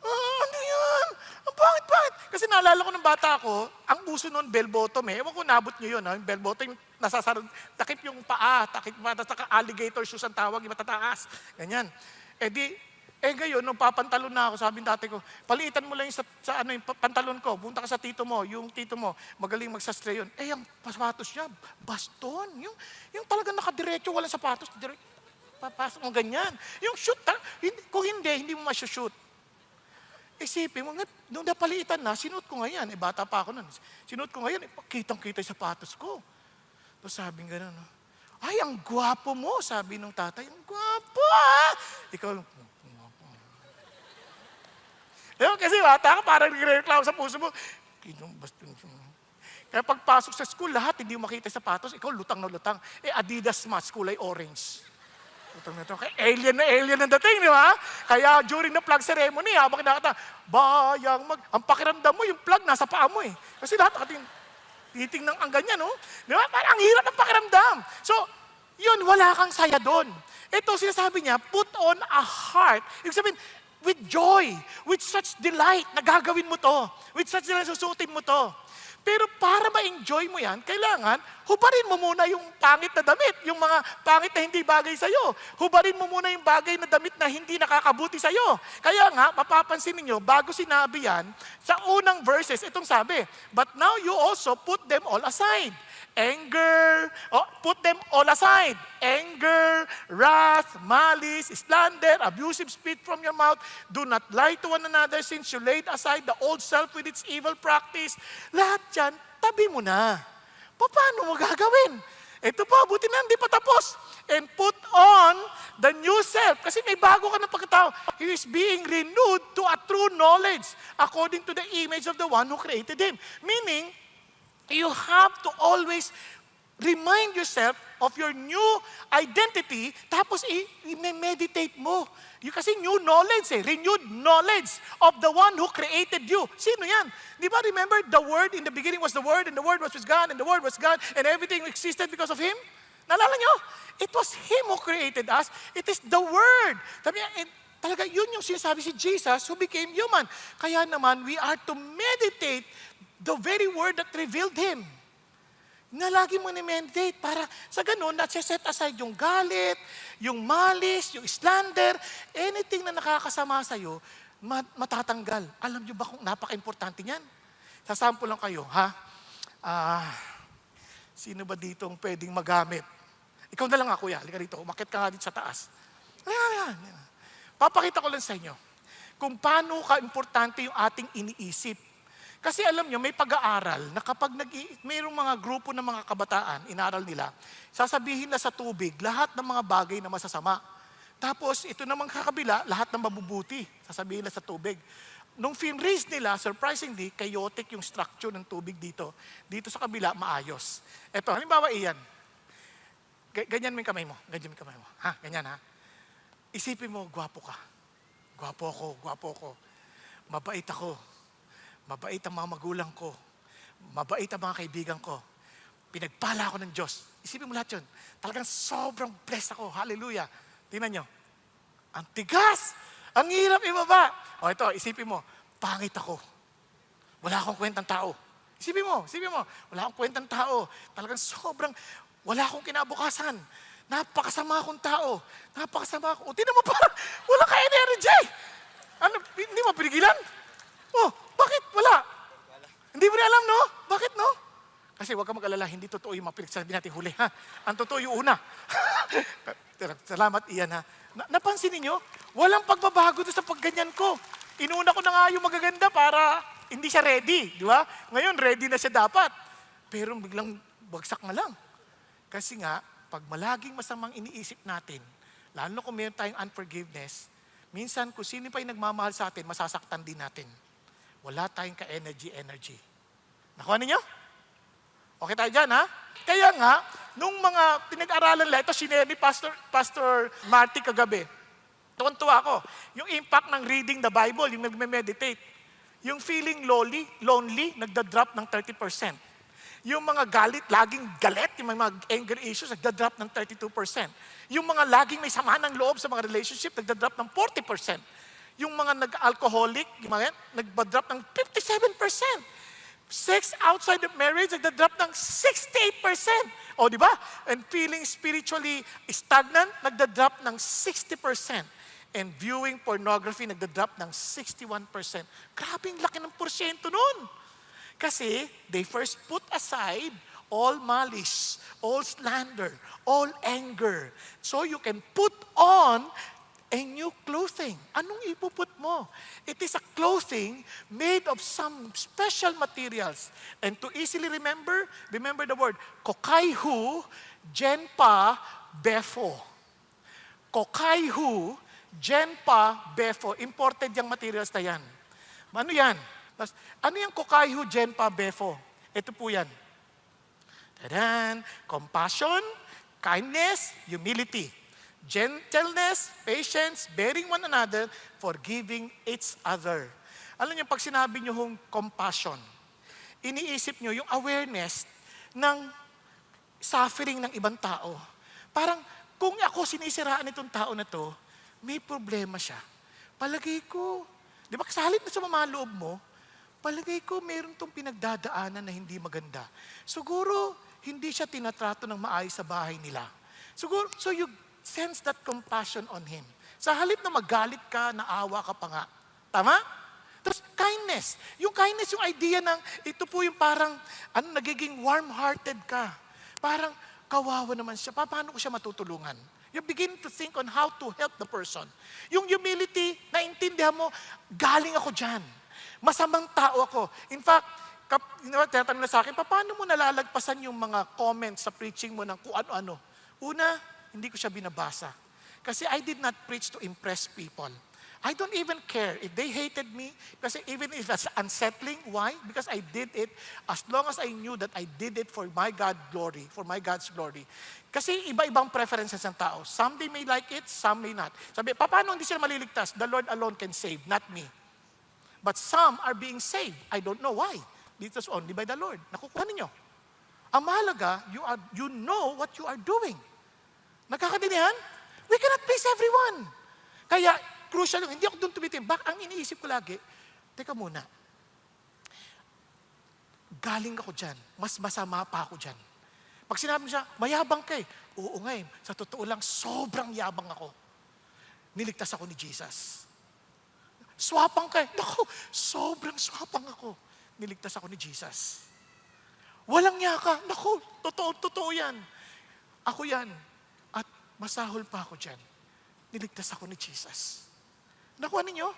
Ano yan? Ang pangit. Kasi naalala ko ng bata ko, ang uso noon, bell bottom eh. Ewan ko, nabot niyo yun. Yung bell bottom, nasasarad, takip yung paa, saka alligator shoes ang tawag, yung matataas. Ganyan. Ngayon, nung papantalon na ako, sabi ng tatay ko, paliitan mo lang yung yung pantalon ko, punta ka sa tito mo, yung tito mo, magaling magsastre yun. Ang sapatos niya, baston. Yung talagang nakadiretso, walang sapatos, papasok mo ganyan. Yung shoot, kung hindi mo masushoot. Isipin mo, nung napaliitan na, sinuot ko ngayon. Bata pa ako nun. Sinuot ko ngayon, kitang-kita yung sapatos ko. Tapos sabi nga gano'n, ay, ang gwapo mo, sabi nung tatay. Ang gwapo Ikaw, kasi bata ka, parang nagre-reklamo sa puso mo. Kaya pagpasok sa school, lahat hindi mo makita yung sapatos, ikaw lutang na lutang. Adidas match, kulay orange. Lutang na lutang. Kaya alien ang dating, di ba? Kaya during the flag ceremony, habang kinakata, ang pakiramdam mo, yung flag nasa paa mo eh. Kasi lahat titingnan ang ganyan, no? Di ba? Parang ang hirap ng pakiramdam. So, yun, wala kang saya doon. Ito, sinasabi niya, put on a heart. Ibig sabihin, with joy, with such delight, nagagawin mo to. With such delight, susutin mo to. Pero para ma-enjoy mo yan, kailangan, hubarin mo muna yung pangit na damit, yung mga pangit na hindi bagay sa'yo. Hubarin mo muna yung bagay na damit na hindi nakakabuti sa'yo. Kaya nga, mapapansin ninyo, bago sinabi yan, sa unang verses, itong sabi, but now you also put them all aside. Put them all aside. Anger, wrath, malice, slander, abusive speech from your mouth. Do not lie to one another since you laid aside the old self with its evil practice. Lahat yan, tabi mo na. Paano mo gagawin? Ito pa, buti na, hindi pa tapos. And put on the new self. Kasi may bago ka ng pagkatao. He is being renewed to a true knowledge according to the image of the one who created him. Meaning, you have to always remind yourself of your new identity, tapos i-meditate mo. Kasi new knowledge renewed knowledge of the one who created you. Sino yan? Di ba remember, the Word, in the beginning was the Word, and the Word was with God, and the Word was God, and everything existed because of Him? Naalala nyo? It was Him who created us. It is the Word. Sabi niya, talaga yun yung sinasabi si Jesus who became human. Kaya naman, we are to meditate the very word that revealed Him. Na lagi mo ni-meditate para sa ganun, set aside yung galit, yung malis, yung slander, anything na nakakasama sa'yo, matatanggal. Alam nyo ba kung napaka-importante niyan? Sasample lang kayo, ha? Sino ba dito ang pwedeng magamit? Ikaw na lang ako, kuya. Halika dito, umakit ka nga dito sa taas. Ayan. Papakita ko lang sa inyo kung paano ka-importante yung ating iniisip. Kasi alam nyo, may pag-aaral na kapag mayroong mga grupo ng mga kabataan, inaral nila, sasabihin na sa tubig lahat ng mga bagay na masasama. Tapos, ito namang kakabila, lahat ng mabubuti, sasabihin na sa tubig. Nung finraise nila, surprisingly, chaotic yung structure ng tubig dito. Dito sa kabila, maayos. Ito, halimbawa iyan. Ganyan mo yung kamay mo. Ganyan mo yung kamay mo. Ha? Ganyan ha? Isipin mo, gwapo ka. Gwapo ko. Mabait ako. Mabait ang mga magulang ko. Mabait ang mga kaibigan ko. pinagpala ako ng Diyos. Isipin mo lahat yun. Talagang sobrang blessed ako. Hallelujah. Tingnan nyo. Ang tigas! Ang hirap ibaba! O ito, isipin mo, pangit ako. Wala akong kwentang tao. Isipin mo, wala akong kwentang tao. Talagang sobrang, wala akong kinabukasan. Napakasama akong tao. Napakasama ako. O, tinan mo parang, wala ka energy. Ano, hindi mo pinigilan? Oh, bakit? Wala. Hindi mo na alam, no? Bakit, no? Kasi huwag ka mag-alala, hindi totoo yung mga pinagsasabi natin huli, ha? Ang totoo yung una. Salamat, Ian, ha? Napansin niyo, walang pagbabago doon sa pagganyan ko. Inuna ko na nga yung magaganda para hindi siya ready, di ba? Ngayon, ready na siya dapat. Pero biglang bagsak na lang. Kasi nga, pag malaging masamang iniisip natin, lalo kung meron tayong unforgiveness, minsan kung sino pa yung nagmamahal sa atin, masasaktan din natin. Wala tayong ka-energy. Nakuha ninyo? Okay tayo dyan, ha? Kaya nga, nung mga pinag-aralan lang, ito sinare ni Pastor Marty kagabi. Tuwan-tuwa ako. Yung impact ng reading the Bible, yung nagme-meditate. Yung feeling lonely, nagda-drop ng 30%. Yung mga galit, laging galit, yung mga anger issues, nagda-drop ng 32%. Yung mga laging may sama ng loob sa mga relationship, nagda-drop ng 40%. Yung mga nag-alcoholic, nagda-drop ng 57%. Sex outside of marriage, nagda-drop ng 68%. O, di ba? And feeling spiritually stagnant, nagda-drop ng 60%. And viewing pornography, nagda-drop ng 61%. Grabing laki ng porsyento nun. Kasi they first put aside all malice, all slander, all anger. So you can put on a new clothing. Anong ipuput mo? It is a clothing made of some special materials. And to easily remember the word, kokaihu genpa befo. Kokaihu genpa befo. Imported yung materials na yan. Ano yan? Ano yung kokaihu genpa befo? Ito po yan. Tadan! Compassion, kindness, humility. Gentleness, patience, bearing one another, forgiving each other. Alam niyo, pag sinabi niyo yung compassion, iniisip niyo yung awareness ng suffering ng ibang tao. Parang, kung ako sinisiraan itong tao na to, may problema siya. Palagay ko, di ba, sa halip na sumama loob mo, palagay ko meron tong pinagdadaanan na hindi maganda. Siguro, hindi siya tinatrato ng maayos sa bahay nila. Siguro, so you sense that compassion on him. Sa halip na magalit ka, naawa ka pa nga. Tama? Tapos kindness. Yung kindness, yung idea ng, ito po yung parang, nagiging warm-hearted ka. Parang, kawawa naman siya. Paano ko siya matutulungan? You begin to think on how to help the person. Yung humility, naintindihan mo, galing ako dyan. Masamang tao ako. In fact, tinatanong na sa akin, paano mo nalalagpasan yung mga comments sa preaching mo ng kung ano-ano? Una, hindi ko siya binabasa. Kasi I did not preach to impress people. I don't even care if they hated me, kasi even if it's unsettling. Why? Because I did it as long as I knew that I did it for my God's glory. Kasi iba-ibang preferences ng tao. Some they may like it, some may not. Sabi, paano hindi sila maliligtas? The Lord alone can save, not me. But some are being saved. I don't know why. It was only by the Lord. Nakukuha ninyo. Ang mahalaga, you know what you are doing. Nagkakadinihan? We cannot please everyone. Kaya, crucial yung, hindi ako doon tumitim. Ang iniisip ko lagi, teka muna, galing ako dyan, mas masama pa ako dyan. Pag sinabi mo siya, mayabang ka eh. Oo nga eh, sa totoo lang, sobrang yabang ako. Niligtas ako ni Jesus. Swapang ka eh. Naku, sobrang swapang ako. Niligtas ako ni Jesus. Walang niya ka. Naku, totoo yan. Ako yan. At masahol pa ako dyan. Niligtas ako ni Jesus. Nakuha ninyo?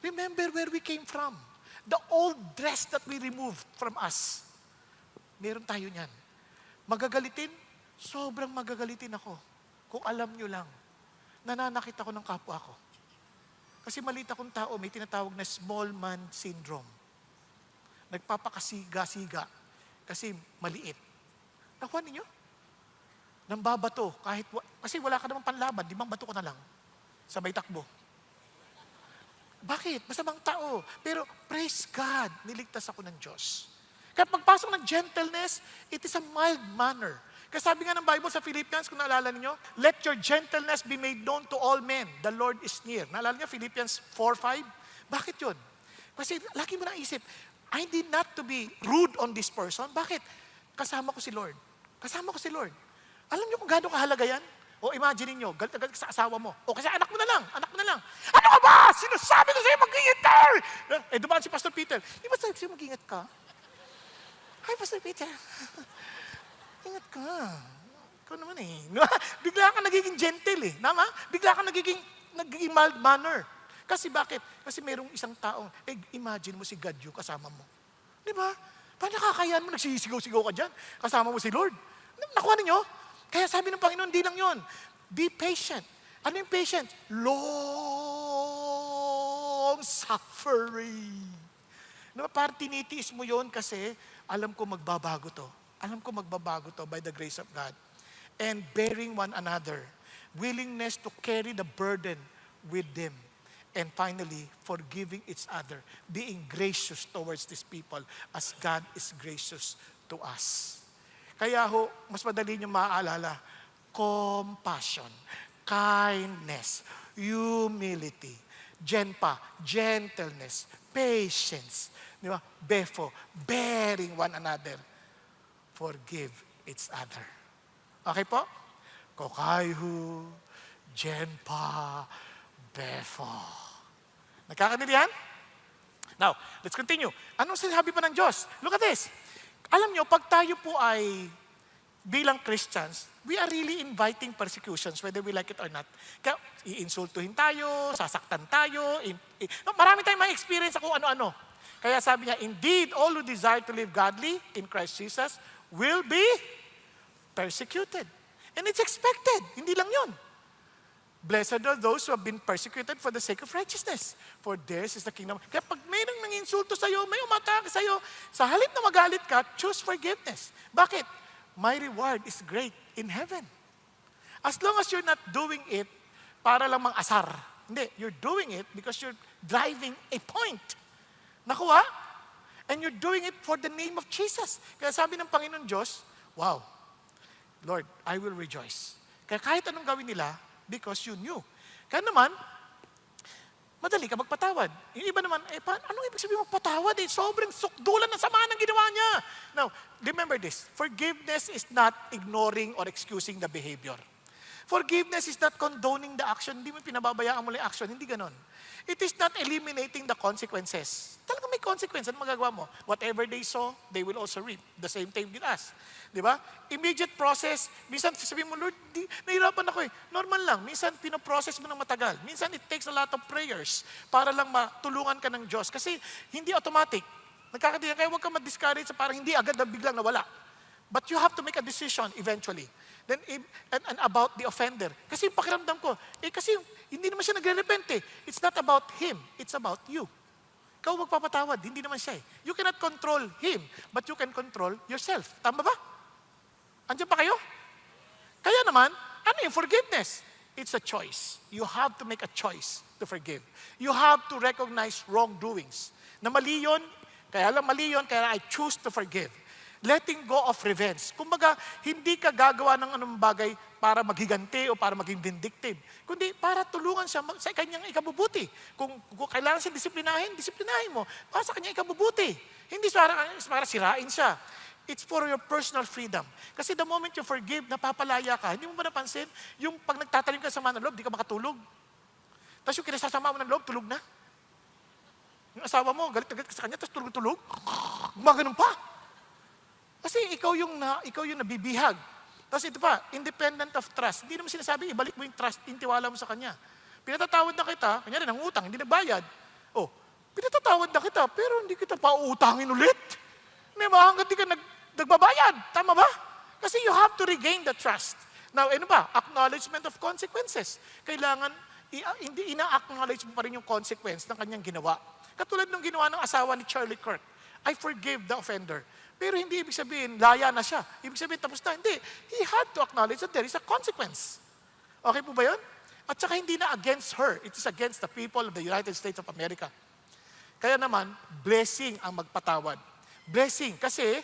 Remember where we came from. The old dress that we removed from us. Meron tayo niyan. Magagalitin? Sobrang magagalitin ako. Kung alam nyo lang, nananakit ako ng kapwa ko. Kasi maliit akong tao, may tinatawag na small man syndrome. Nagpapakasiga-siga kasi maliit. Nakuha ninyo? Nang babato, kasi wala ka namang panlaban, 5 bato ko na lang. Sabay takbo. Bakit? Masamang tao. Pero praise God, niligtas ako ng Diyos. Kaya pagpasok ng gentleness, it is a mild manner. Kasi sabi nga ng Bible sa Philippians, kung naalala niyo, let your gentleness be made known to all men. The Lord is near. Naalala niyo, Philippians 4:5? Bakit yun? Kasi lagi mo naisip, I need not to be rude on this person. Bakit? Kasama ko si Lord. Kasama ko si Lord. Alam niyo kung gaano kahalaga yan? O imagine niyo, galit na galit ka sa asawa mo. O kasi anak mo na lang. Ano ka ba? Sinasabi ko sa'yo mag-ingat ka! Dumaan si Pastor Peter. Di ba sabi sa'yo mag-ingat ka? Hi, Pastor Peter. Ingat ka. Ikaw naman eh. Bigla ka nagiging gentle eh. Tama? Bigla ka nagiging mild manner. Kasi bakit? Kasi mayroong isang taong, imagine mo si God yung kasama mo. Di ba? Paano nakakayaan mo, nagsisigaw-sigaw ka dyan? Kasama mo si Lord. Nakuha ninyo? Kaya sabi ng Panginoon, di lang yun. Be patient. Ano yung patient? Long suffering. Diba, parang tinitiis mo yun kasi alam ko magbabago to. Alam ko magbabago to by the grace of God. And bearing one another. Willingness to carry the burden with them. And finally, forgiving each other. Being gracious towards these people as God is gracious to us. Kaya mas madali nyo maaalala, compassion, kindness, humility, gentleness, patience, di ba? Befo, bearing one another, forgive each other. Okay po? Kokaihu, genpa, befo. Nagkakaintindihan? Now, let's continue. Anong sinabi pa ng Diyos? Look at this. Alam nyo, pag tayo po ay bilang Christians, we are really inviting persecutions, whether we like it or not. Kaya iinsultuhin tayo, sasaktan tayo, marami tayong may experience kung ano-ano. Kaya sabi niya, indeed, all who desire to live godly in Christ Jesus will be persecuted. And it's expected. Hindi lang yun. Blessed are those who have been persecuted for the sake of righteousness. For theirs is the kingdom. Kaya pag may nanginsulto sa'yo, may umatake sa'yo, sa halip na magalit ka, choose forgiveness. Bakit? My reward is great in heaven. As long as you're not doing it para lang mang-asar. Hindi, you're doing it because you're driving a point. Nakuha? And you're doing it for the name of Jesus. Kaya sabi ng Panginoon Diyos, wow, Lord, I will rejoice. Kaya kahit anong gawin nila, because you knew. Kaya naman, madali ka magpatawad. Yung iba naman, anong ibig sabihin magpatawad? Sobrang sukdulan ng sama ng ginawa niya. Now, remember this. Forgiveness is not ignoring or excusing the behavior. Forgiveness is not condoning the action. Hindi mo pinababayaan mo yung action. Hindi ganon. It is not eliminating the consequences. Talagang may consequence. Ano magagawa mo? Whatever they sow, they will also reap. The same thing with us. Di ba? Immediate process. Minsan sasabihin mo, Lord, nahirapan ako eh. Normal lang. Minsan pinoprocess mo ng matagal. Minsan it takes a lot of prayers para lang matulungan ka ng Diyos. Kasi hindi automatic. Nagkakadiyan. Kaya huwag ka ma-discourage sa parang hindi agad na biglang nawala. But you have to make a decision eventually. Then, and about the offender. Kasi yung pakiramdam ko, kasi hindi naman siya nagre-repent eh. It's not about him, it's about you. Ikaw magpapatawad, hindi naman siya eh. You cannot control him, but you can control yourself. Tama ba? Andiyan pa kayo? Kaya naman, ano yung forgiveness? It's a choice. You have to make a choice to forgive. You have to recognize wrongdoings. Na mali yun, kaya I choose to forgive. Letting go of revenge. Kumbaga, hindi ka gagawa ng anong bagay para maghiganti o para maging vindictive. Kundi para tulungan siya sa kanyang ikabubuti. Kung kailangan siya disiplinahin mo. Para sa kanyang ikabubuti. Hindi para sirain siya. It's for your personal freedom. Kasi the moment you forgive, napapalaya ka. Hindi mo ba napansin? Yung pag nagtatanim ka sa sama ng loob, di ka makatulog. Tapos yung kinasasama mo ng loob, tulog na. Yung asawa mo, galit na galit ka sa kanya, tapos tulog-tulog. Gumaganon pa. Kasi ikaw yung nabibihag. Tapos ito pa, independent of trust. Hindi naman sinasabi, ibalik mo yung trust, yung tiwala mo sa kanya. Pinatatawad na kita, kanya rin ang utang, hindi nagbayad. Pinatatawad na kita, pero hindi kita pauutangin ulit. Diba? Hanggang di ka nagbabayad. Tama ba? Kasi you have to regain the trust. Now, ano ba? Acknowledgement of consequences. Kailangan, hindi ina-acknowledge mo pa rin yung consequence ng kanyang ginawa. Katulad ng ginawa ng asawa ni Charlie Kirk. I forgive the offender. Pero hindi ibig sabihin, laya na siya. Ibig sabihin, tapos na. Hindi. He had to acknowledge that there is a consequence. Okay po ba yun? At saka hindi na against her. It is against the people of the United States of America. Kaya naman, blessing ang magpatawad. blessing. Kasi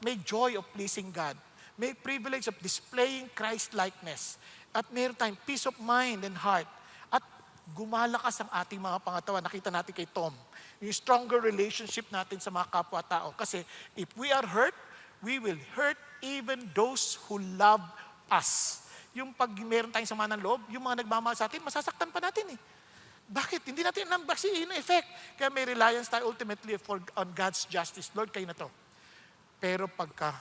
may joy of pleasing God. May privilege of displaying Christ-likeness. At meron tayong peace of mind and heart. At gumalakas ang ating mga pangatawan. Nakita natin kay Tom. Yung stronger relationship natin sa mga kapwa-tao. Kasi if we are hurt, we will hurt even those who love us. Yung pag meron tayong sama ng loob, yung mga nagmamahal sa atin, masasaktan pa natin eh. Bakit? Hindi natin alam kasi effect. Kaya may reliance tayo ultimately on God's justice. Lord, kayo na to. Pero pagka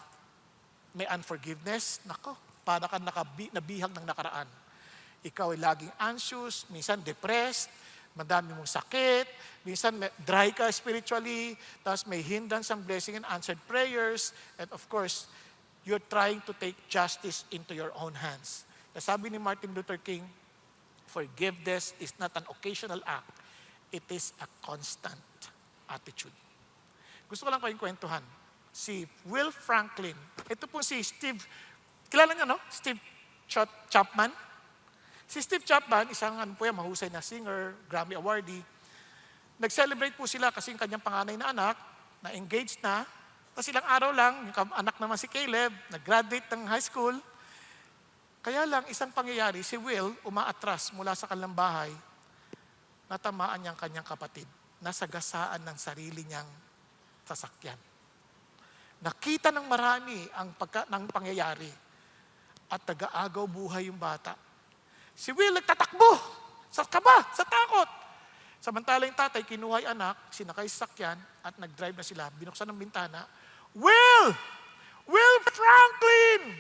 may unforgiveness, nako, para ka nabihag ng nakaraan. Ikaw ay laging anxious, minsan depressed, madami mong sakit, minsan dry ka spiritually, tapos may hindrance ang blessing and answered prayers, and of course, you're trying to take justice into your own hands. Sabi ni Martin Luther King, forgiveness is not an occasional act, it is a constant attitude. Gusto ko lang kayong kwentuhan. Si Will Franklin, ito po si Steve, kilala niyo no? Steve Chapman. Si Steve Chapman, isang mahusay na singer, Grammy awardee. Nag-celebrate po sila kasi yung kanyang panganay na anak, na-engaged na. Tapos ilang araw lang, yung anak naman si Caleb, nag-graduate ng high school. Kaya lang, isang pangyayari, si Will umaatras mula sa kanilang bahay, natamaan niyang kanyang kapatid, nasagasaan ng sarili niyang sasakyan. Nakita ng marami ng pangyayari at nag-aagaw buhay yung bata. Si Will nagtatakbo sa kaba, sa takot. Samantala yung tatay, kinuha yung anak, sinakay sa sakyan at nag-drive na sila. Binuksan ng bintana, Will! Will Franklin!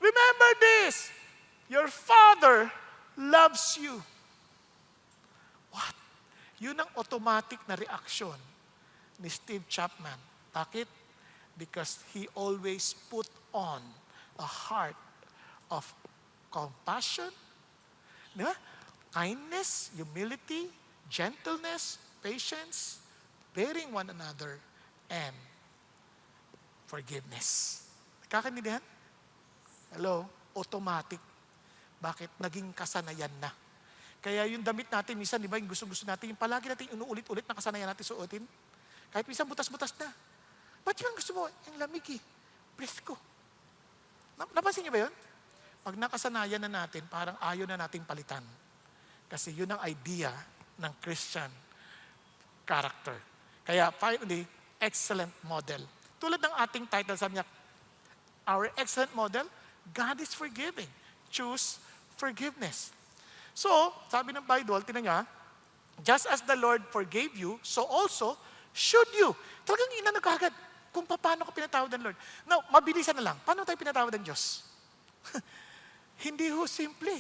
Remember this, your father loves you. What? Yun ang automatic na reaksyon ni Steve Chapman. Bakit? Because he always put on a heart of compassion, diba? Kindness, humility, gentleness, patience, bearing one another, and forgiveness. Nakakaintindihan? Hello? Automatic. Bakit? Naging kasanayan na. Kaya yung damit natin, minsan, di ba, yung gusto-gusto natin, yung palagi natin inuulit-ulit na kasanayan natin suotin. Kahit minsan butas-butas na. Ba't yung gusto mo? Yung lamig eh. Presko. Napansin niyo ba yun? Pag nakasanayan na natin, parang ayaw na nating palitan. Kasi yun ang idea ng Christian character. Kaya finally, excellent model. Tulad ng ating title, sabi niya, our excellent model, God is forgiving. Choose forgiveness. So, sabi ng Bible, tingnan niya, just as the Lord forgave you, so also should you. Talagang inano kagad kung paano ko pinatawad ng Lord. Now, mabilisan na lang. Paano tayo pinatawad ng Diyos? Hindi ho simple.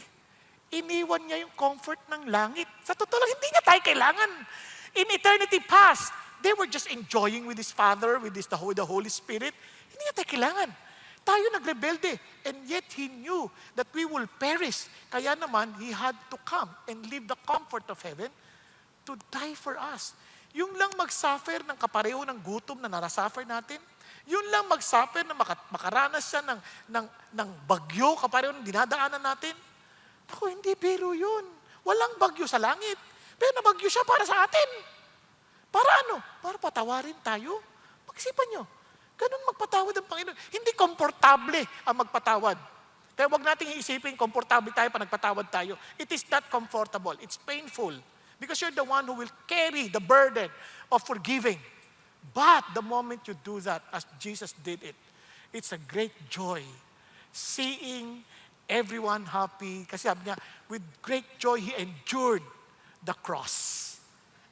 Iniwan niya yung comfort ng langit. Sa totoo lang, hindi niya tayo kailangan. In eternity past, they were just enjoying with His Father, with the Holy Spirit. Hindi niya tayo kailangan. Tayo nagrebelde, and yet He knew that we will perish. Kaya naman, He had to come and leave the comfort of heaven to die for us. Yung lang mag-suffer ng kapareho ng gutom na narasuffer natin, yun lang mag-suffer na makaranas siya ng bagyo kapareho ng dinadaanan natin. Ako, hindi biro yun. Walang bagyo sa langit. Pero nabagyo siya para sa atin. Para ano? Para patawarin tayo. Pag-isipan nyo. Ganun magpatawad ang Panginoon. Hindi komportable ang magpatawad. Kaya huwag nating iisipin, komportable tayo pa nagpatawad tayo. It is not comfortable. It's painful. Because you're the one who will carry the burden of forgiving. But the moment you do that, as Jesus did it, it's a great joy. Seeing everyone happy. Kasi sabi niya, with great joy, He endured the cross.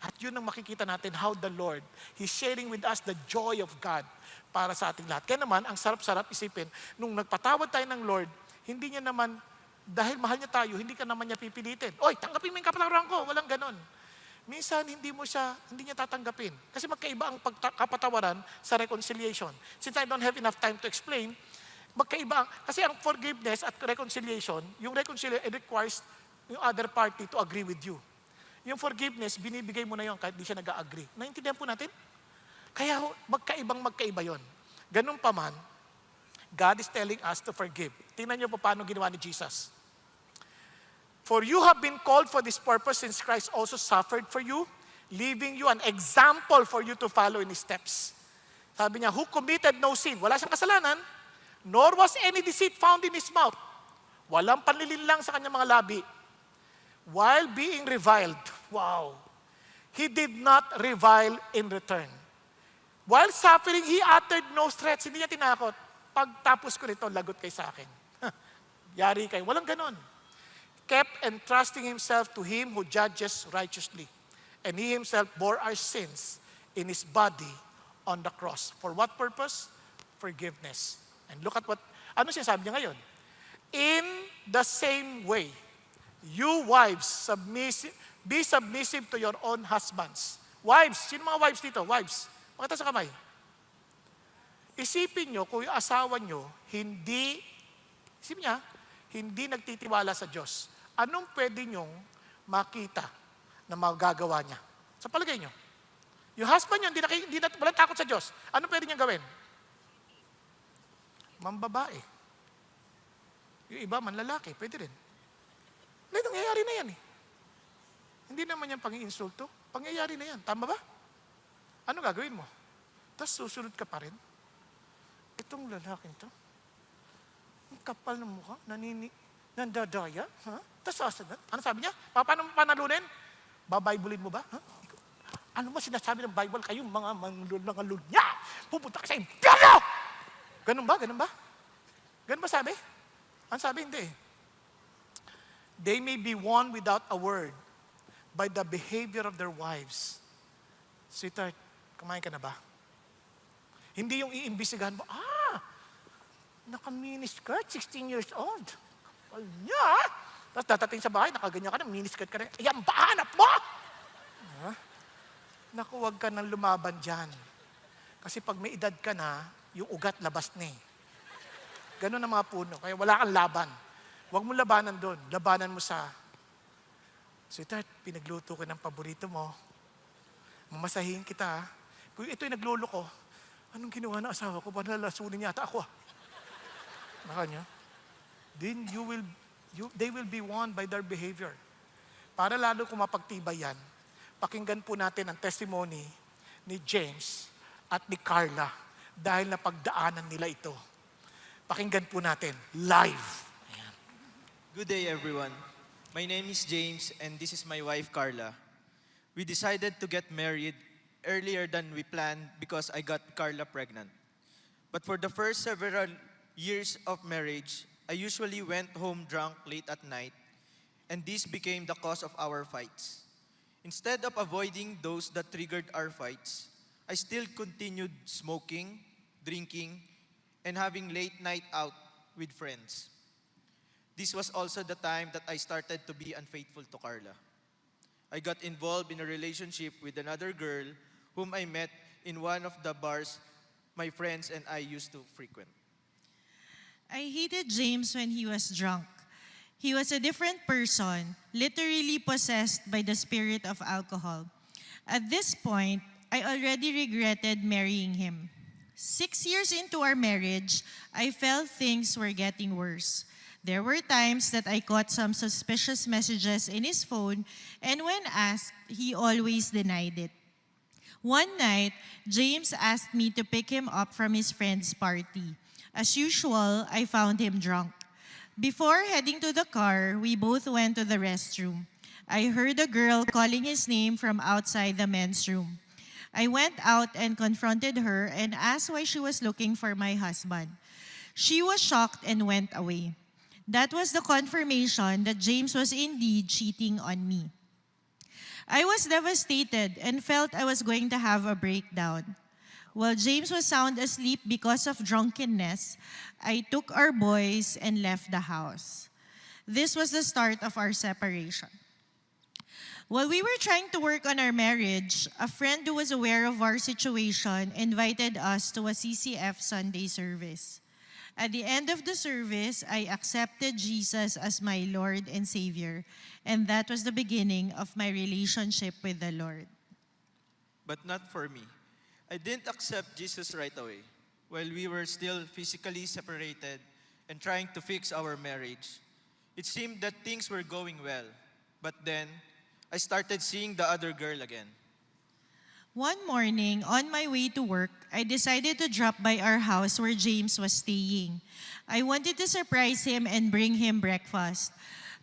At yun ang makikita natin how the Lord, He's sharing with us the joy of God para sa ating lahat. Kaya naman, ang sarap-sarap isipin, nung nagpatawad tayo ng Lord, hindi niya naman, dahil mahal niya tayo, hindi ka naman niya pipilitin. Oy, tanggapin mo yung kapatawaran ko. Walang ganon. Minsan, hindi niya tatanggapin. Kasi magkaiba ang kapatawaran sa reconciliation. Since I don't have enough time to explain, magkaiba kasi ang forgiveness at reconciliation, yung reconciliation, it requires yung other party to agree with you. Yung forgiveness, binibigay mo na yun kahit di siya nag-agree. Naintindihan po natin? Kaya magkaiba yon. Ganun pa man, God is telling us to forgive. Tingnan niyo po paano ginawa ni Jesus. For you have been called for this purpose since Christ also suffered for you, leaving you an example for you to follow in His steps. Sabi niya, who committed no sin. Wala siyang kasalanan, nor was any deceit found in His mouth. Walang panlilinlang sa kanyang mga labi. While being reviled, wow, He did not revile in return. While suffering, He uttered no threats. Hindi niya tinakot. Pagtapos ko nito, lagot kay sa akin. Yari kayo. Walang ganon. Kept entrusting Himself to Him who judges righteously. And He Himself bore our sins in His body on the cross. For what purpose? Forgiveness. And look at ano sinasabi niya ngayon? In the same way, you wives, be submissive to your own husbands. Wives, sino mga wives dito? Wives, pakita sa kamay. Isipin nyo kung yung asawa nyo, isipin niya, hindi nagtitiwala sa Diyos. Anong pwede nyong makita na magagawa niya? Sa palagay nyo. Yung husband nyo, walang takot sa Diyos. Anong pwede niyang gawin? Mambabae. Yung iba, manlalaki, pwede rin. Nangyayari na yan eh. Hindi naman yan pang-iinsulto. Pangyayari na yan. Tama ba? Ano gagawin mo? Tapos susunod ka pa rin. Itong lalaking to, ang kapal ng mukha, nandadaya, ha? Tapos sasagot. Ano sabi niya? Paano mo panalunin? Babaybulin mo ba? Ha? Ano mo sinasabi ng Bible? Kayong mga manglulungalul niya, pupunta ka sa impyerno! Ganun ba? Ganun ba? Ganun ba sabi? Ano sabi? Hindi. They may be won without a word by the behavior of their wives. Sweetheart, kumain ka na ba? Hindi yung iimbisigahan mo, naka-miniskirt, 16 years old. Kapal niya, ha? Tapos datating sa bahay, nakaganyan ka na, miniskirt ka na, ayan ba, hanap mo? Naku, huwag ka nang lumaban dyan. Kasi pag may edad ka na, yung ugat labas na eh. Ganun ang mga puno, kaya wala kang laban. Huwag mo labanan doon, labanan mo sa, sweetheart, pinagluto ko ng paborito mo. Mamasahin kita, ha? Kung ito'y naglolo ko, anong ginawa ng asawa ko? Parang lalasunin yata ako. Nakanya? Then they will be won by their behavior. Para lalo kung mapagtibay yan, pakinggan po natin ang testimony ni James at ni Carla dahil napagdaanan nila ito. Pakinggan po natin live. Ayan. Good day, everyone. My name is James, and this is my wife, Carla. We decided to get married earlier than we planned because I got Carla pregnant. But for the first several years of marriage, I usually went home drunk late at night, and this became the cause of our fights. Instead of avoiding those that triggered our fights, I still continued smoking, drinking, and having late night out with friends. This was also the time that I started to be unfaithful to Carla. I got involved in a relationship with another girl whom I met in one of the bars my friends and I used to frequent. I hated James when he was drunk. He was a different person, literally possessed by the spirit of alcohol. At this point, I already regretted marrying him. 6 years into our marriage, I felt things were getting worse. There were times that I caught some suspicious messages in his phone, and when asked, he always denied it. One night, James asked me to pick him up from his friend's party. As usual, I found him drunk. Before heading to the car, we both went to the restroom. I heard a girl calling his name from outside the men's room. I went out and confronted her and asked why she was looking for my husband. She was shocked and went away. That was the confirmation that James was indeed cheating on me. I was devastated and felt I was going to have a breakdown. While James was sound asleep because of drunkenness, I took our boys and left the house. This was the start of our separation. While we were trying to work on our marriage, a friend who was aware of our situation invited us to a CCF Sunday service. At the end of the service, I accepted Jesus as my Lord and Savior, and that was the beginning of my relationship with the Lord. But not for me. I didn't accept Jesus right away. While we were still physically separated and trying to fix our marriage, it seemed that things were going well. But then, I started seeing the other girl again. One morning, on my way to work, I decided to drop by our house where James was staying. I wanted to surprise him and bring him breakfast,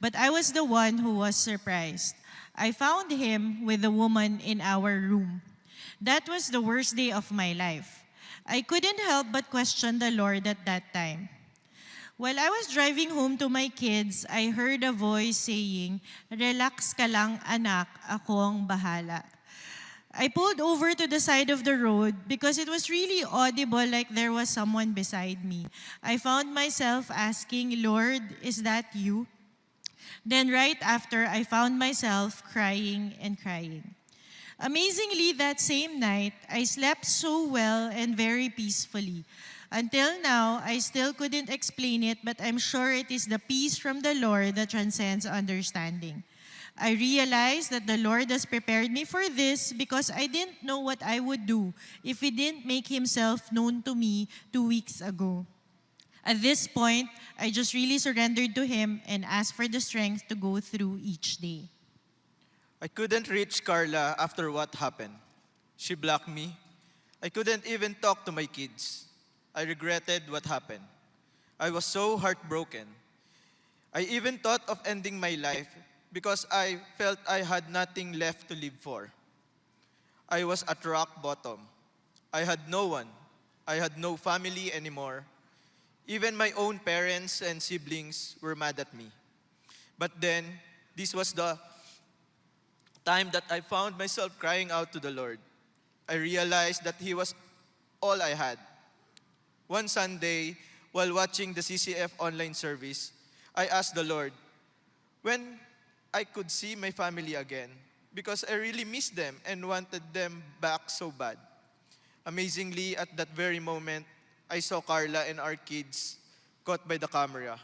but I was the one who was surprised. I found him with a woman in our room. That was the worst day of my life. I couldn't help but question the Lord at that time. While I was driving home to my kids, I heard a voice saying, "Relax ka lang anak, ako ang bahala." I pulled over to the side of the road because it was really audible like there was someone beside me. I found myself asking, "Lord, is that you?" Then right after, I found myself crying and crying. Amazingly, that same night, I slept so well and very peacefully. Until now, I still couldn't explain it, but I'm sure it is the peace from the Lord that transcends understanding. I realized that the Lord has prepared me for this because I didn't know what I would do if He didn't make Himself known to me 2 weeks ago. At this point, I just really surrendered to Him and asked for the strength to go through each day. I couldn't reach Carla after what happened. She blocked me. I couldn't even talk to my kids. I regretted what happened. I was so heartbroken. I even thought of ending my life because I felt I had nothing left to live for. I was at rock bottom. I had no one. I had no family anymore. Even my own parents and siblings were mad at me. But then, this was the time that I found myself crying out to the Lord. I realized that He was all I had. One Sunday, while watching the CCF online service, I asked the Lord when I could see my family again because I really missed them and wanted them back so bad. Amazingly, at that very moment, I saw Carla and our kids caught by the camera.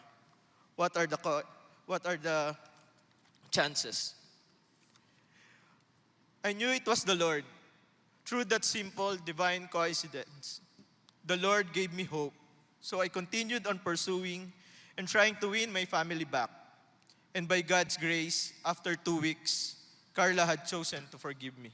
What are the chances? I knew it was the Lord. Through that simple divine coincidence, the Lord gave me hope. So I continued on pursuing and trying to win my family back. And by God's grace, after 2 weeks, Carla had chosen to forgive me.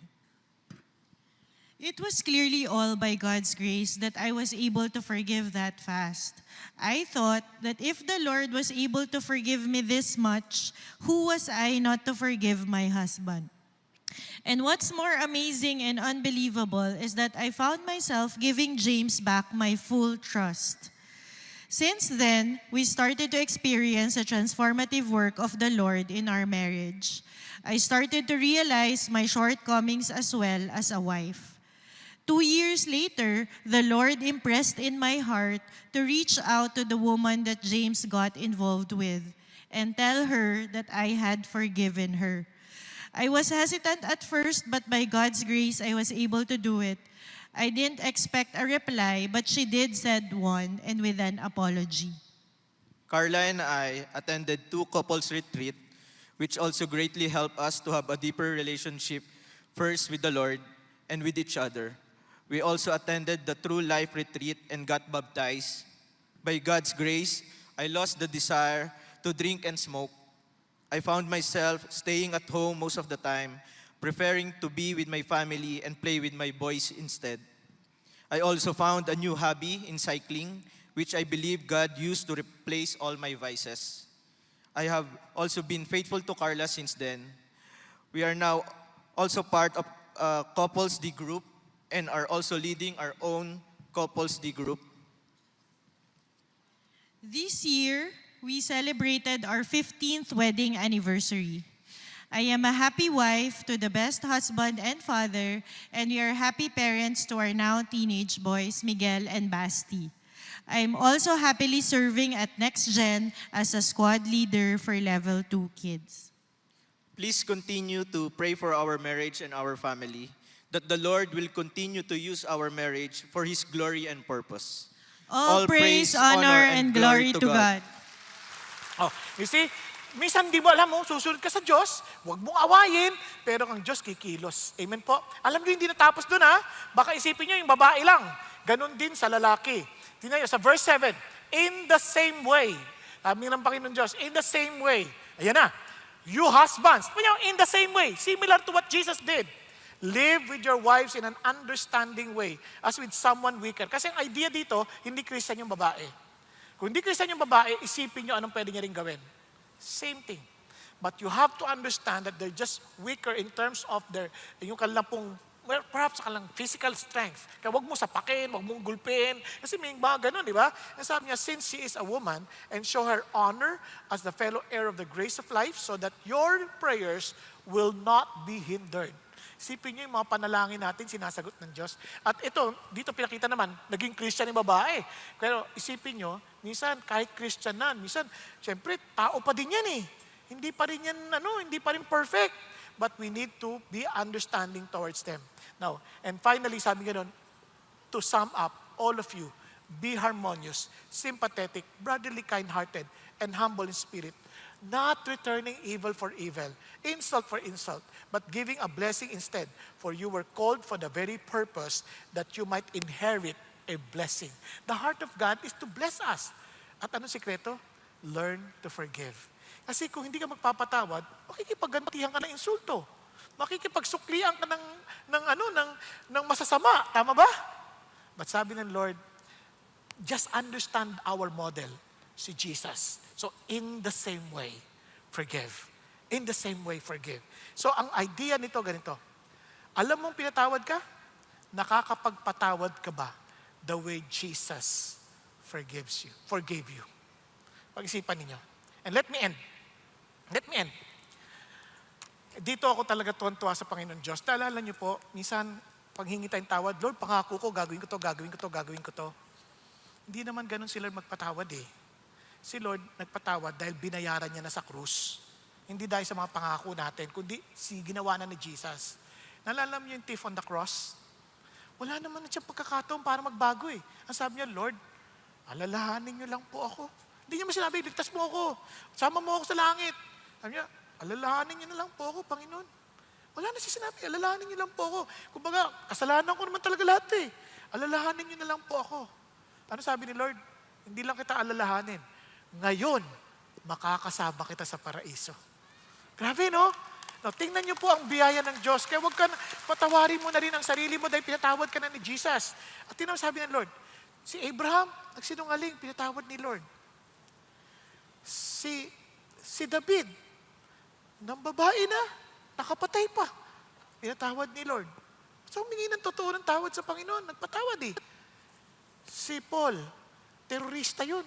It was clearly all by God's grace that I was able to forgive that fast. I thought that if the Lord was able to forgive me this much, who was I not to forgive my husband? And what's more amazing and unbelievable is that I found myself giving James back my full trust. Since then, we started to experience a transformative work of the Lord in our marriage. I started to realize my shortcomings as well as a wife. 2 years later, the Lord impressed in my heart to reach out to the woman that James got involved with and tell her that I had forgiven her. I was hesitant at first, but by God's grace, I was able to do it. I didn't expect a reply, but she did said one, and with an apology. Carla and I attended 2 couples retreat, which also greatly helped us to have a deeper relationship, first with the Lord and with each other. We also attended the True Life retreat and got baptized. By God's grace, I lost the desire to drink and smoke. I found myself staying at home most of the time, preferring to be with my family and play with my boys instead. I also found a new hobby in cycling, which I believe God used to replace all my vices. I have also been faithful to Carla since then. We are now also part of Couples D Group and are also leading our own Couples D Group. This year, we celebrated our 15th wedding anniversary. I am a happy wife to the best husband and father, and we are happy parents to our now teenage boys, Miguel and Basti. I am also happily serving at Next Gen as a squad leader for Level 2 kids. Please continue to pray for our marriage and our family, that the Lord will continue to use our marriage for His glory and purpose. All praise, honor, and glory to God. Oh, you see, minsan di mo alam mo, susunod ka sa Diyos, huwag mong awayin, pero ang Diyos kikilos. Amen po. Alam niyo, hindi natapos doon ha. Baka isipin niyo yung babae lang. Ganon din sa lalaki. Tingnan niyo, sa verse 7, in the same way, sabi ng Panginoon Diyos, in the same way, ayan na, you husbands, in the same way, similar to what Jesus did. Live with your wives in an understanding way as with someone weaker. Kasi ang idea dito, hindi Christian yung babae. Kung hindi Christian yung babae, isipin nyo anong pwede niya rin gawin. Same thing. But you have to understand that they're just weaker in terms of yung kanilang pong, well, perhaps sa kanilang physical strength. Kaya wag mo sapakin, wag mong gulpin. Kasi may mga ganun, di ba? Ang sabi niya, since she is a woman, and show her honor as the fellow heir of the grace of life, so that your prayers will not be hindered. Isipin niyo yung mga panalangin natin, sinasagot ng Diyos. At ito, dito pinakita naman, naging Christian yung babae. Pero isipin niyo, minsan kahit Christian na, minsan, syempre, tao pa din yan eh. Hindi pa rin yan, hindi pa rin perfect. But we need to be understanding towards them. Now, and finally, sabi nga nun, to sum up, all of you, be harmonious, sympathetic, brotherly, kind-hearted, and humble in spirit, not returning evil for evil, insult for insult, but giving a blessing instead. For you were called for the very purpose that you might inherit a blessing. The heart of God is to bless us. At anong sikreto? Learn to forgive. Kasi kung hindi ka magpapatawad, makikipaggantihan ka ng insulto. Makikipagsuklian ka ng masasama. Tama ba? But sabi ng Lord, just understand our model, si Jesus. So in the same way, forgive. In the same way, forgive. So ang idea nito ganito. Alam mong pinatawad ka? Nakakapagpatawad ka ba the way Jesus forgave you? Pag-isipan ninyo. And let me end. Dito ako talaga tuwan-tuwa sa Panginoon Diyos. Naalala niyo po, minsan, pag hingi tayong tawad, Lord, pangako ko, gagawin ko to. Hindi naman ganun si Lord magpatawad eh. Si Lord nagpatawad dahil binayaran niya na sa krus. Hindi dahil sa mga pangako natin, kundi ginawa na ni Jesus. Naalala niyo yung thief on the cross? Wala naman na siyang pagkakataon para magbago eh. Ang sabi niya, Lord, alalahanin niyo lang po ako. Hindi niya sinabi, ligtas mo ako. Sama mo ako sa langit. Sabi niya, alalahanin niyo na lang po ako, Panginoon. Wala na siya sinabi, alalahanin niyo lang po ako. Kumbaga, kasalanan ko naman talaga lahat eh. Alalahanin niyo na lang po ako. Ano sabi ni Lord? Hindi lang kita alalahanin. Ngayon, makakasama kita sa paraiso. Grabe, no? Now, tingnan niyo po ang biyaya ng Diyos. Kaya huwag ka, patawarin mo na rin ang sarili mo dahil pinatawad ka na ni Jesus. At tingnan sabi ng Lord, si Abraham, nagsinungaling, pinatawad ni Lord. Si David, nang babae na, nakapatay pa, pinatawad ni Lord. So, humingi ng totoo ng tawad sa Panginoon, nagpatawad eh. Si Paul, terorista yun.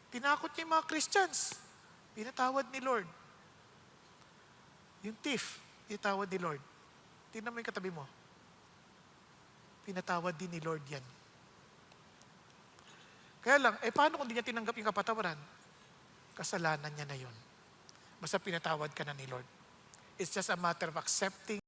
Tinakot niya yung mga Christians. Pinatawad ni Lord. Yung thief, pinatawad ni Lord. Tingnan mo yung katabi mo. Pinatawad din ni Lord yan. Kaya lang, paano kung di niya tinanggap yung kapatawaran? Kasalanan niya na yun. Basta pinatawad ka na ni Lord. It's just a matter of accepting